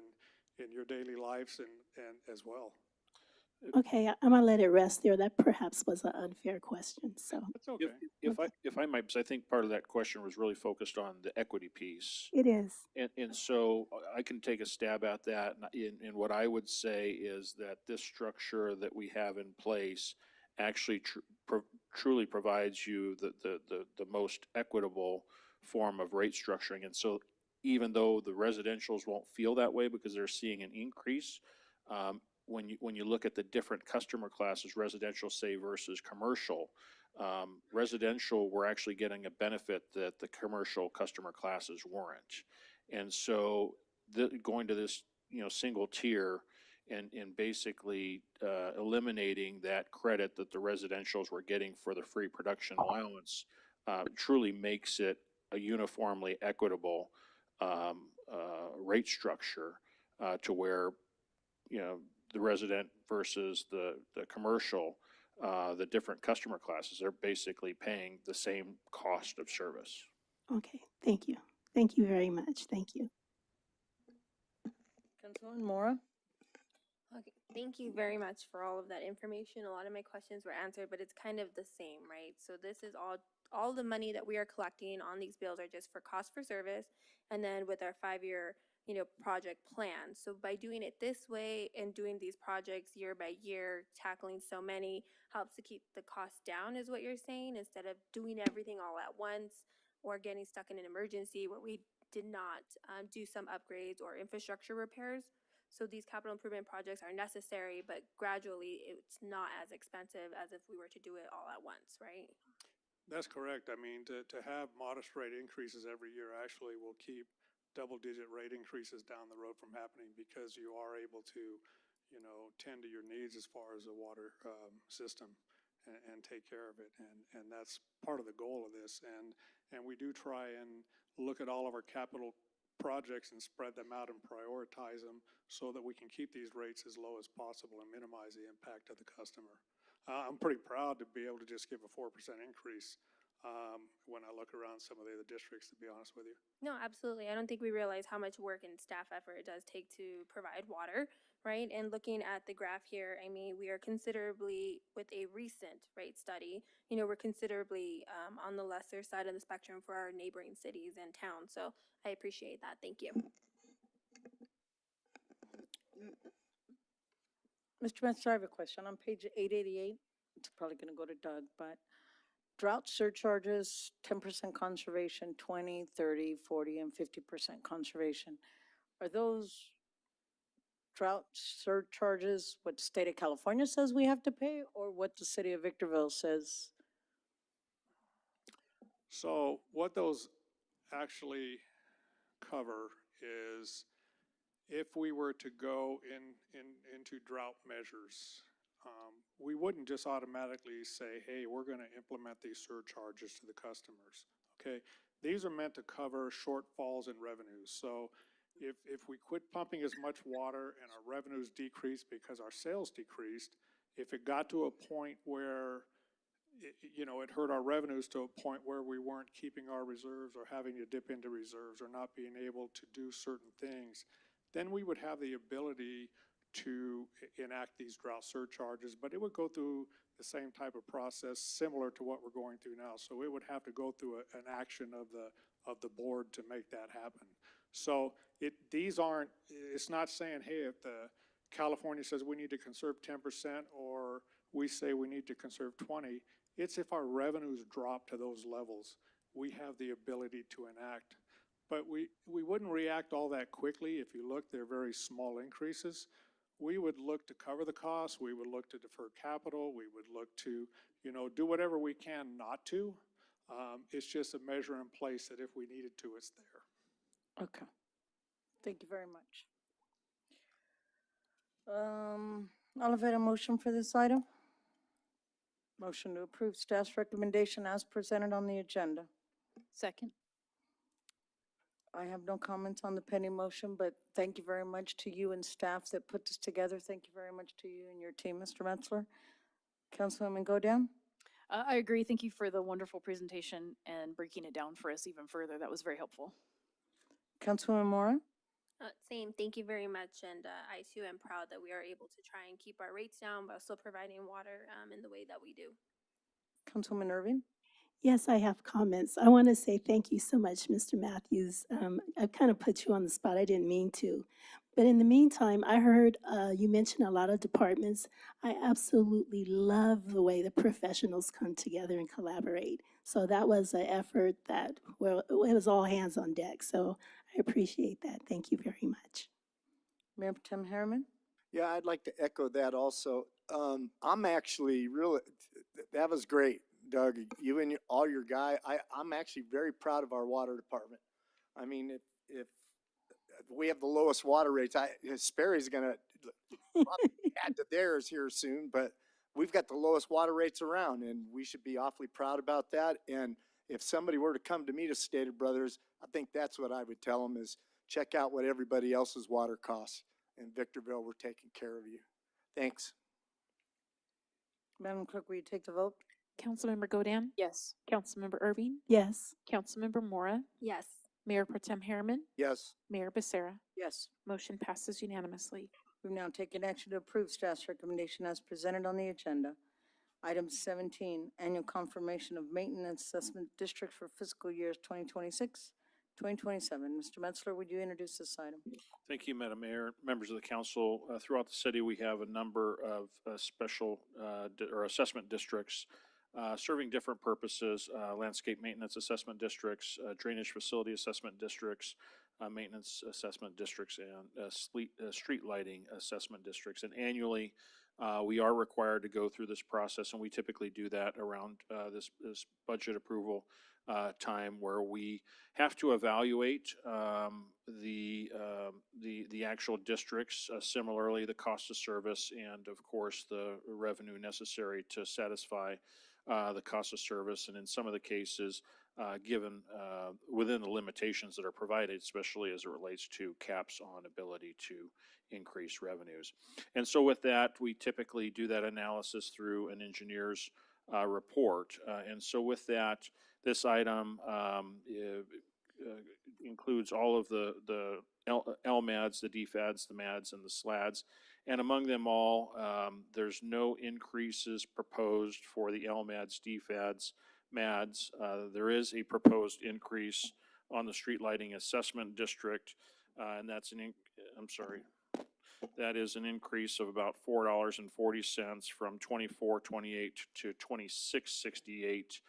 in your daily lives and as well. Okay, I'm gonna let it rest there. That perhaps was an unfair question, so. That's okay. If I might, because I think part of that question was really focused on the equity piece. It is. And so I can take a stab at that. And what I would say is that this structure that we have in place actually truly provides you the most equitable form of rate structuring. And so even though the residentials won't feel that way because they're seeing an increase, when you look at the different customer classes, residential, say, versus commercial, residential, we're actually getting a benefit that the commercial customer classes weren't. And so going to this, single tier and basically eliminating that credit that the residentials were getting for the free production allowance truly makes it a uniformly equitable rate structure to where, you know, the resident versus the commercial, the different customer classes, they're basically paying the same cost of service. Okay, thank you. Thank you very much. Thank you. Councilwoman Mora? Okay, thank you very much for all of that information. A lot of my questions were answered, but it's kind of the same, right? So this is all the money that we are collecting on these bills are just for cost for service, and then with our 5-year, project plan. So by doing it this way and doing these projects year by year, tackling so many, helps to keep the cost down, is what you're saying, instead of doing everything all at once or getting stuck in an emergency where we did not do some upgrades or infrastructure repairs. So these capital improvement projects are necessary, but gradually it's not as expensive as if we were to do it all at once, right? That's correct. I mean, to have modest rate increases every year actually will keep double-digit rate increases down the road from happening, because you are able to, tend to your needs as far as the water system and take care of it. And that's part of the goal of this. And we do try and look at all of our capital projects and spread them out and prioritize them so that we can keep these rates as low as possible and minimize the impact of the customer. I'm pretty proud to be able to just give a 4% increase when I look around some of the other districts, to be honest with you. No, absolutely. I don't think we realize how much work and staff effort it does take to provide water, right? And looking at the graph here, I mean, we are considerably, with a recent rate study, we're considerably on the lesser side of the spectrum for our neighboring cities and towns. So I appreciate that. Thank you. Mr. Metzler, I have a question. On page 888, it's probably going to go to Doug, but drought surcharges, 10% conservation, 20, 30, 40, and 50% conservation. Are those drought surcharges what the state of California says we have to pay, or what the city of Victorville says? So what those actually cover is, if we were to go into drought measures, we wouldn't just automatically say, hey, we're going to implement these surcharges to the customers, okay? These are meant to cover shortfalls in revenues. So if we quit pumping as much water and our revenues decreased because our sales decreased, if it got to a point where it hurt our revenues to a point where we weren't keeping our reserves or having to dip into reserves or not being able to do certain things, then we would have the ability to enact these drought surcharges, but it would go through the same type of process similar to what we're going through now. So it would have to go through an action of the board to make that happen. So it's not saying, hey, if the California says we need to conserve 10% or we say we need to conserve 20, it's if our revenues drop to those levels, we have the ability to enact. But we wouldn't react all that quickly. If you look, they're very small increases. We would look to cover the costs. We would look to defer capital. We would look to, do whatever we can not to. It's just a measure in place that if we needed to, it's there. Okay. Thank you very much. I'll have a motion for this item. Motion to approve staff's recommendation as presented on the agenda. Second. I have no comments on the pending motion, but thank you very much to you and staff that put this together. Thank you very much to you and your team, Mr. Metzler. Councilwoman Godin? I agree. Thank you for the wonderful presentation and breaking it down for us even further. That was very helpful. Councilwoman Mora? Same. Thank you very much. And I too am proud that we are able to try and keep our rates down while still providing water in the way that we do. Councilwoman Irving? Yes, I have comments. I want to say thank you so much, Mr. Matthews. I kind of put you on the spot. I didn't mean to. But in the meantime, I heard you mention a lot of departments. I absolutely love the way the professionals come together and collaborate. So that was an effort that, well, it was all hands on deck. So I appreciate that. Thank you very much. Mayor Tim Harriman? Yeah, I'd like to echo that also. I'm actually really, that was great, Doug. You and all your guy. I'm actually very proud of our water department. I mean, if we have the lowest water rates, Sperry's going to add to theirs here soon, but we've got the lowest water rates around, and we should be awfully proud about that. And if somebody were to come to me to Stater Brothers, I think that's what I would tell them is check out what everybody else's water costs. In Victorville, we're taking care of you. Thanks. Madam Clerk, will you take the vote? Councilmember Godin, Yes. Councilmember Irving, Yes. Councilmember Mora, Yes. Mayor Pro Tem Harriman, Yes. Mayor Becerra. Yes. Motion passes unanimously. We've now taken action to approve staff's recommendation as presented on the agenda. Item 17, annual confirmation of maintenance assessment district for fiscal years 2026, 2027. Mr. Metzler, would you introduce this item? Thank you, Madam Mayor, members of the council. Throughout the city, we have a number of special or assessment districts serving different purposes, landscape maintenance assessment districts, drainage facility assessment districts, maintenance assessment districts, and street lighting assessment districts. And annually, we are required to go through this process, and we typically do that around this budget approval time, where we have to evaluate the actual districts, similarly the cost of service, and of course the revenue necessary to satisfy the cost of service, and in some of the cases, given within the limitations that are provided, especially as it relates to caps on ability to increase revenues. And so with that, we typically do that analysis through an engineer's report. And so with that, this item includes all of the LMADs, the DFADs, the MADs, and the SLADs. And among them all, there's no increases proposed for the LMADs, DFADs, MADs. There is a proposed increase on the street lighting assessment district, and that's that is an increase of about $4.40 from $24.28 to $26.68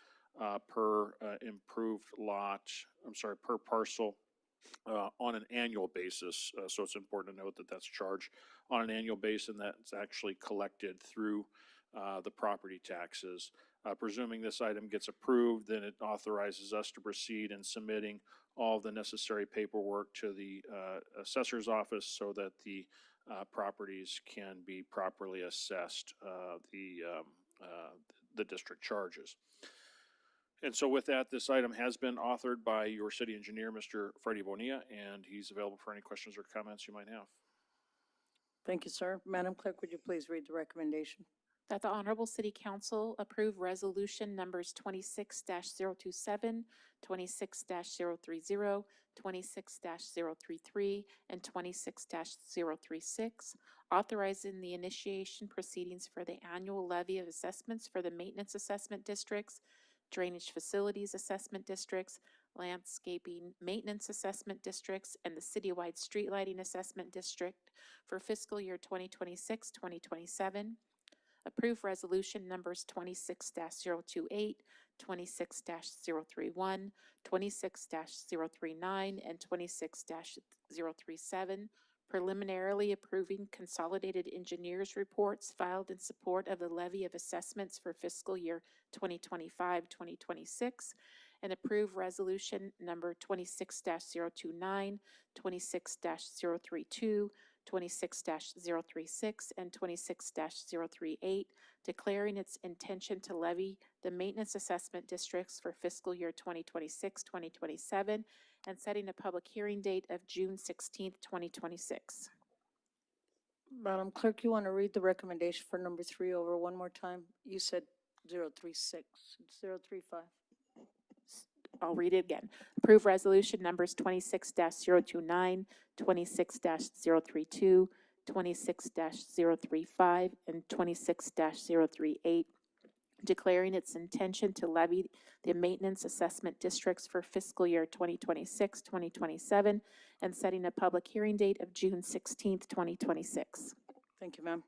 per improved lot. Per parcel. On an annual basis. So it's important to note that that's charged on an annual basis, and that's actually collected through the property taxes. Presuming this item gets approved, then it authorizes us to proceed in submitting all the necessary paperwork to the assessor's office so that the properties can be properly assessed, the district charges. And so with that, this item has been authored by your city engineer, Mr. Freddie Bonilla, and he's available for any questions or comments you might have. Thank you, sir. Madam Clerk, would you please read the recommendation? That the Honorable City Council approve resolution numbers 26-027, 26-030, 26-033, and 26-036, authorizing the initiation proceedings for the annual levy of assessments for the maintenance assessment districts, drainage facilities assessment districts, landscaping maintenance assessment districts, and the citywide street lighting assessment district for fiscal year 2026-2027. Approve resolution numbers 26-028, 26-031, 26-039, and 26-037, preliminarily approving consolidated engineers' reports filed in support of the levy of assessments for fiscal year 2025-2026, and approve resolution number 26-029, 26-032, 26-036, and 26-038, declaring its intention to levy the maintenance assessment districts for fiscal year 2026-2027, and setting a public hearing date of June 16th, 2026. Madam Clerk, you want to read the recommendation for number 3 over one more time? You said 036, it's 035. I'll read it again. Approve resolution numbers 26-029, 26-032, 26-035, and 26-038, declaring its intention to levy the maintenance assessment districts for fiscal year 2026-2027, and setting a public hearing date of June 16th, 2026. Thank you, ma'am.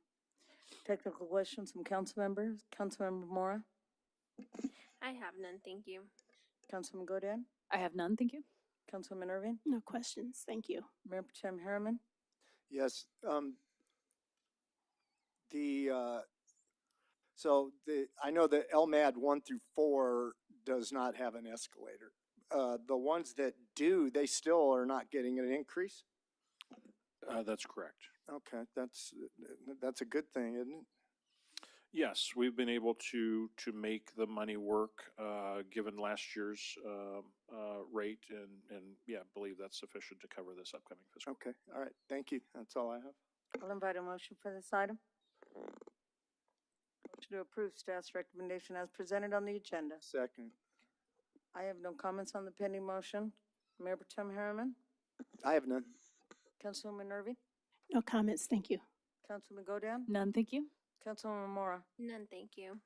Technical questions from council members? Councilmember Mora? I have none, thank you. Councilman Godin? I have none, thank you. Councilman Irving? No questions. Thank you. Mayor Pro Tem Harriman? Yes. I know the LMAD 1 through 4 does not have an escalator. The ones that do, they still are not getting an increase? That's correct. Okay, that's a good thing, isn't it? Yes, we've been able to make the money work, given last year's, rate and yeah, believe that's sufficient to cover this upcoming fiscal. Okay, all right, thank you. That's all I have. I'll invite a motion for this item. Motion to approve staff's recommendation as presented on the agenda. Second. I have no comments on the pending motion. Mayor Protem Harriman, I have none. Councilwoman Nervy, No comments, thank you. Councilman Godan, None, thank you. Councilwoman Mora. None, thank you.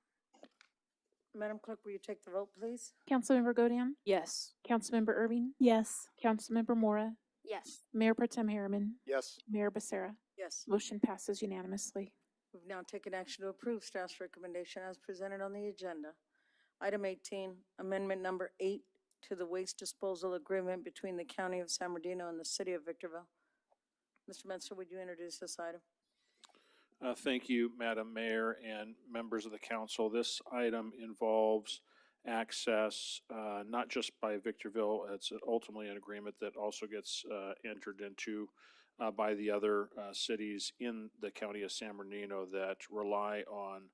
Madam Clerk, will you take the vote, please? Councilmember Godin, Yes. Councilmember Irving, Yes, Councilmember Mora, Yes. Mayor Pro Tem Harriman, Yes. Mayor Becerra. Yes. Motion passes unanimously. We've now taken action to approve staff's recommendation as presented on the agenda. Item 18, amendment number 8 to the waste disposal agreement between the County of San Bernardino and the City of Victorville. Mr. Metzger, would you introduce this item? Thank you, Madam Mayor and members of the council. This item involves access, not just by Victorville. It's ultimately an agreement that also gets entered into by the other cities in the county of San Bernardino that rely on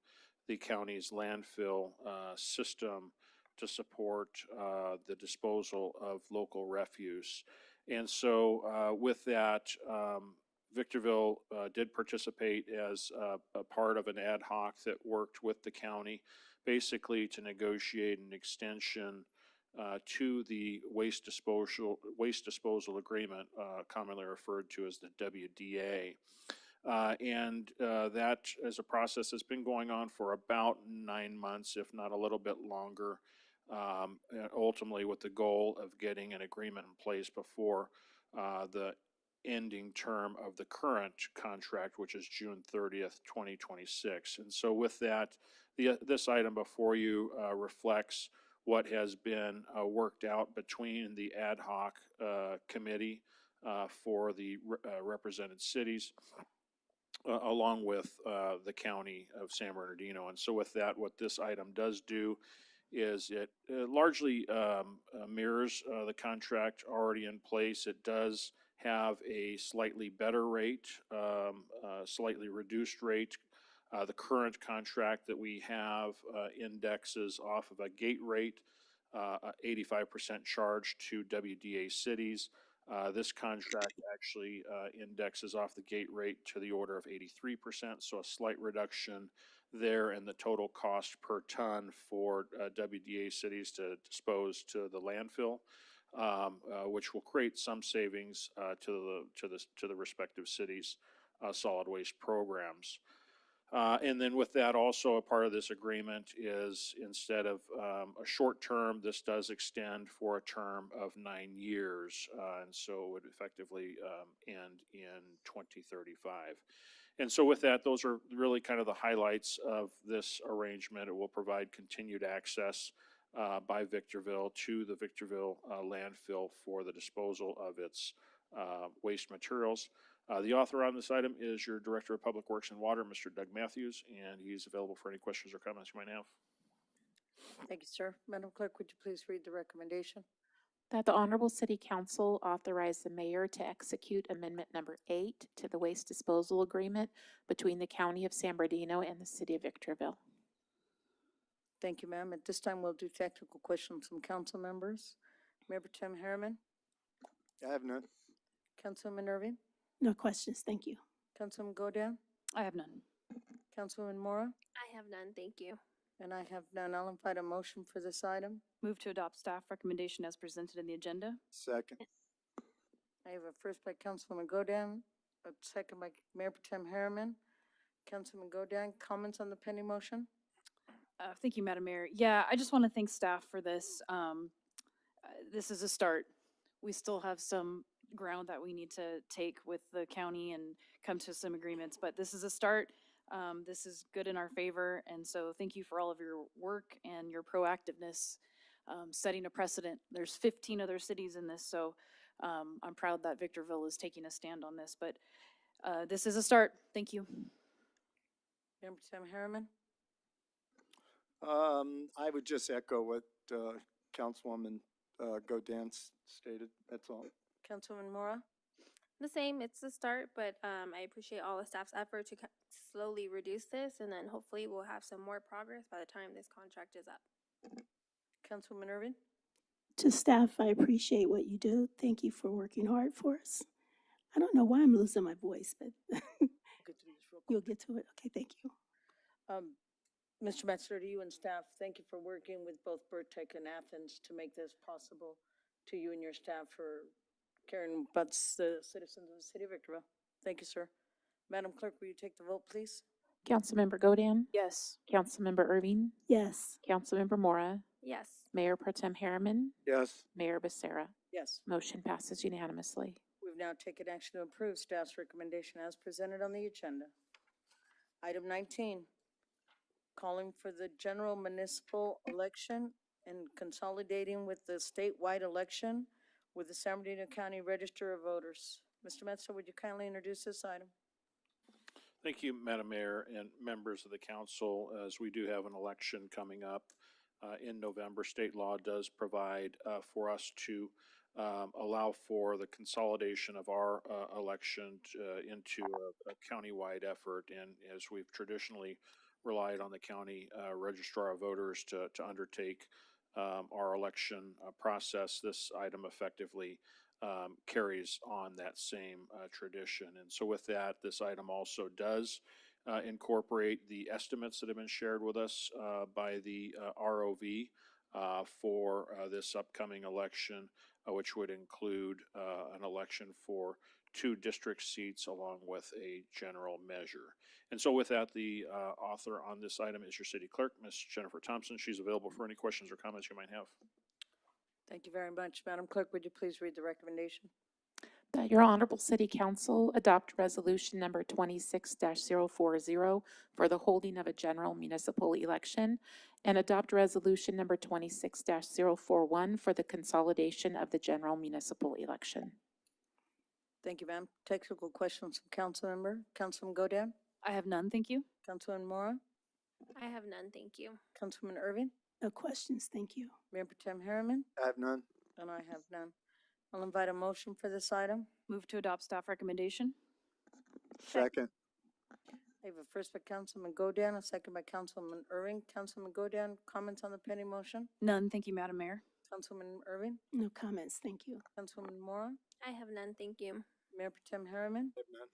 the county's landfill system to support the disposal of local refuse. And so with that, Victorville did participate as a part of an ad hoc that worked with the county, basically to negotiate an extension to the waste disposal agreement, commonly referred to as the WDA. And that as a process has been going on for about 9 months, if not a little bit longer, and ultimately with the goal of getting an agreement in place before the ending term of the current contract, which is June 30th, 2026. And so with that, this item before you reflects what has been worked out between the ad hoc committee for the represented cities, along with the county of San Bernardino. And so with that, what this item does do is it largely mirrors the contract already in place. It does have a slightly better rate, slightly reduced rate. The current contract that we have indexes off of a gate rate, 85% charge to WDA cities. This contract actually indexes off the gate rate to the order of 83%, so a slight reduction there in the total cost per ton for WDA cities to dispose to the landfill, which will create some savings to the respective cities' solid waste programs. And then with that, also a part of this agreement is instead of a short term, this does extend for a term of 9 years. And so it would effectively end in 2035. And so with that, those are really kind of the highlights of this arrangement. It will provide continued access by Victorville to the Victorville landfill for the disposal of its waste materials. The author on this item is your Director of Public Works and Water, Mr. Doug Matthews, and he's available for any questions or comments you might have. Thank you, sir. Madam Clerk, would you please read the recommendation? That the Honorable City Council authorize the mayor to execute Amendment Number 8 to the waste disposal agreement between the County of San Bernardino and the City of Victorville. Thank you, ma'am. At this time, we'll do technical questions from council members. Mayor Pro Tem Harriman, I have none. Councilwoman Irving, no questions, thank you. Councilman Godan, I have none. Councilwoman Mora, I have none, thank you. and I have none. I'll invite a motion for this item. Move to adopt staff recommendation as presented in the agenda. Second. I have a first by Councilwoman Godan, a second by Mayor Pro Tem Harriman. Councilman Godan, comments on the pending motion? Thank you, Madam Mayor. Yeah, I just want to thank staff for this. This is a start. We still have some ground that we need to take with the county and come to some agreements, but this is a start. This is good in our favor, and so thank you for all of your work and your proactiveness, setting a precedent. There's 15 other cities in this, so I'm proud that Victorville is taking a stand on this, but this is a start. Thank you. Mayor Pro Tem Harriman? I would just echo what Councilwoman Godan stated, that's all. Councilwoman Mora? The same, it's a start, but I appreciate all the staff's effort slowly reduce this, and then hopefully we'll have some more progress by the time this contract is up. Councilwoman Irving? To staff, I appreciate what you do. Thank you for working hard for us. I don't know why I'm losing my voice, but Get through this real quick. you'll get to it. Okay, thank you. Mr. Metzler, to you and staff, thank you for working with both Burtech and Athens to make this possible. To you and your staff for caring about the citizens of the city of Victorville. Thank you, sir. Madam Clerk, will you take the vote, please? Councilmember Godin, Yes. Councilmember Irving, Yes, Councilmember Mora, Yes. Mayor Pro Tem Harriman, Yes. Mayor Becerra. Yes. Motion passes unanimously. We've now taken action to approve staff's recommendation as presented on the agenda. Item 19, calling for the general municipal election and consolidating with the statewide election with the San Bernardino County Register of Voters. Mr. Metzler, would you kindly introduce this item? Thank you, Madam Mayor and members of the council. As we do have an election coming up in November, state law does provide for us to allow for the consolidation of our election into a countywide effort. And as we've traditionally relied on the county registrar of voters to undertake our election process, this item effectively carries on that same tradition. And so with that, this item also does incorporate the estimates that have been shared with us by the ROV for this upcoming election, which would include an election for 2 district seats along with a general measure. And so with that, the author on this item is your city clerk, Ms. Jennifer Thompson. She's available for any questions or comments you might have. Thank you very much. Madam Clerk, would you please read the recommendation? That your Honorable City Council adopt resolution number 26-040 for the holding of a general municipal election and adopt resolution number 26-041 for the consolidation of the general municipal election. Thank you, ma'am. Technical questions from council member. Councilman Godin? I have none, thank you. Councilman Mora? I have none, thank you. Councilman Irving? no questions. Thank you. Mayor Pro Tem Harriman? I have none. And I have none. I'll invite a motion for this item. Move to adopt staff recommendation. Second. I have a first by Councilman Godin, a second by Councilman Irving. Councilman Godin, comments on the pending motion? None, thank you, Madam Mayor. Councilman Irving? No comments. Thank you. Councilwoman Mora? I have none, thank you. Mayor Pro Tem Harriman? I have none.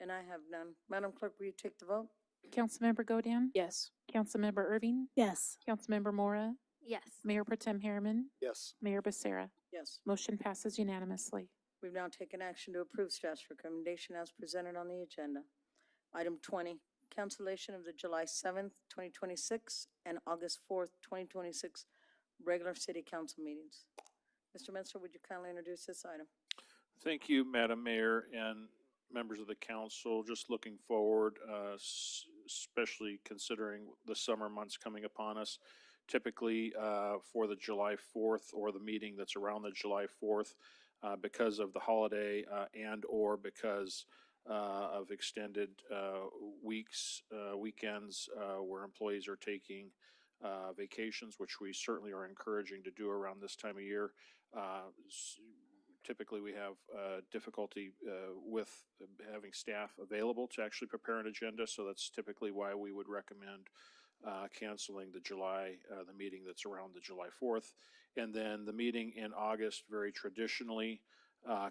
And I have none. Madam Clerk, will you take the vote? Councilmember Godin, Yes. Councilmember Irving, Yes, Councilmember Mora, Yes. Mayor Pro Tem Harriman, Yes. Mayor Becerra. Yes. Motion passes unanimously. We've now taken action to approve staff's recommendation as presented on the agenda. Item 20, cancellation of the July 7th, 2026 and August 4th, 2026 regular city council meetings. Mr. Metzler, would you kindly introduce this item? Thank you, Madam Mayor and members of the council. Just looking forward, especially considering the summer months coming upon us. Typically, for the July 4th or the meeting that's around the July 4th, because of the holiday and/or because of extended weekends where employees are taking vacations, which we certainly are encouraging to do around this time of year. Typically, we have difficulty with having staff available to actually prepare an agenda, so that's typically why we would recommend canceling the meeting that's around the July 4th. And then the meeting in August very traditionally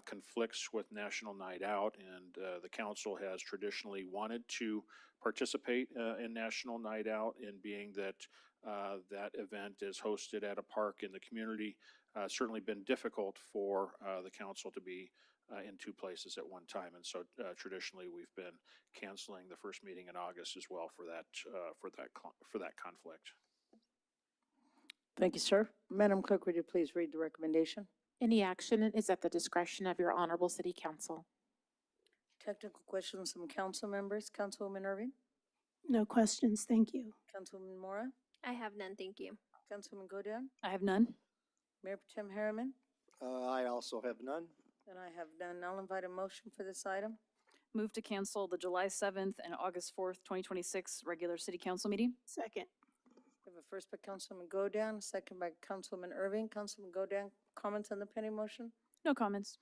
conflicts with National Night Out, and the council has traditionally wanted to participate in National Night Out, and being that that event is hosted at a park in the community, certainly been difficult for the council to be in 2 places at one time. And so traditionally, we've been canceling the first meeting in August as well for that conflict. Thank you, sir. Madam Clerk, would you please read the recommendation? Any action is at the discretion of your Honorable City Council. Technical questions from council members. Councilwoman Irving? no questions. Thank you. Councilwoman Mora? I have none, thank you. Councilman Godin? I have none. Mayor Pro Tem Harriman? I also have none. And I have none. I'll invite a motion for this item. Move to cancel the July 7th and August 4th, 2026 regular city council meeting. Second, We have a first by Councilman Godin, a second by Councilwoman Irving. Councilman Godin, comments on the pending motion? No comments.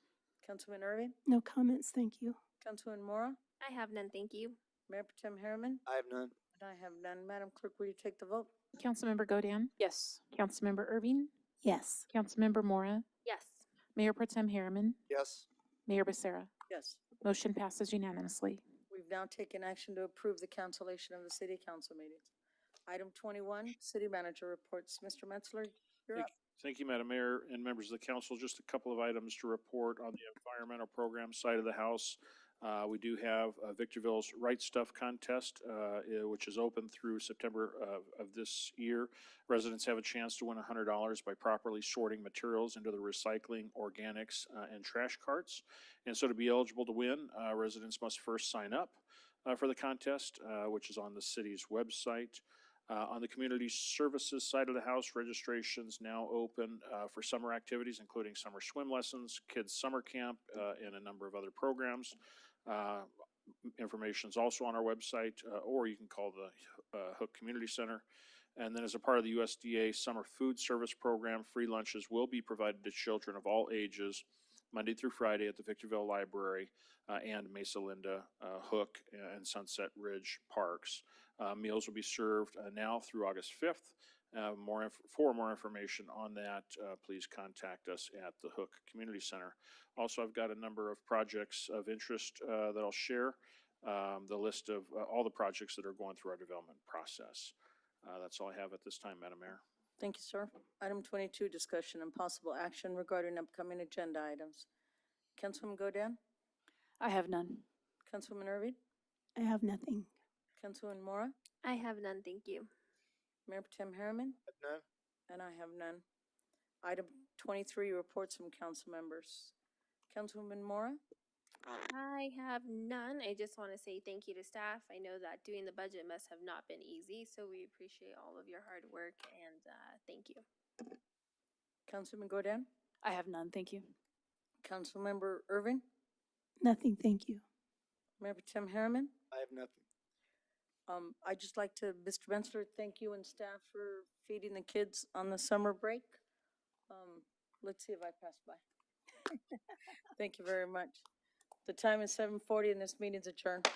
Councilman Irving? no comments. Thank you. Councilwoman Mora? I have none, thank you. Mayor Potem Harriman? I have none. And I have none. Madam Clerk, will you take the vote? Councilmember Godin, Yes. Councilmember Irving, Yes. Councilmember Mora, Yes. Mayor Pro Tem Harriman, Yes. Mayor Becerra. Yes. Motion passes unanimously. We've now taken action to approve the cancellation of the city council meetings. Item 21, city manager reports. Mr. Metzler, you're up. Thank you, Madam Mayor and members of the council. Just a couple of items to report on the environmental program side of the house. We do have Victorville's Right Stuff contest, which is open through September of this year. Residents have a chance to win $100 by properly sorting materials into the recycling, organics, and trash carts. And so to be eligible to win, residents must first sign up for the contest, which is on the city's website. On the community services side of the house, registration's now open for summer activities, including summer swim lessons, kids' summer camp, and a number of other programs. Information is also on our website, or you can call the Hook Community Center. And then as a part of the USDA Summer Food Service Program, free lunches will be provided to children of all ages, Monday through Friday at the Victorville Library and Mesa Linda, Hook, and Sunset Ridge Parks. Meals will be served now through August 5th. For more information on that, please contact us at the Hook Community Center. Also, I've got a number of projects of interest that I'll share. The list of all the projects that are going through our development process. That's all I have at this time, Madam Mayor. Thank you, sir. Item 22, discussion and possible action regarding upcoming agenda items. Councilwoman Godin? I have none. Councilwoman Irving? I have nothing. Councilwoman Mora? I have none, thank you. Mayor Potem Harriman? None. And I have none. Item 23, reports from council members. Councilwoman Mora? I have none. I just want to say thank you to staff. I know that doing the budget must have not been easy, so we appreciate all of your hard work and thank you. Councilwoman Godin? I have none. Thank you. Councilmember Irving? Nothing, thank you. Mayor Potem Harriman? I have nothing. I'd just like to, Mr. Bensler, thank you and staff for feeding the kids on the summer break. Let's see if I pass by. Thank you very much. The time is 7:40 and this meeting's adjourned.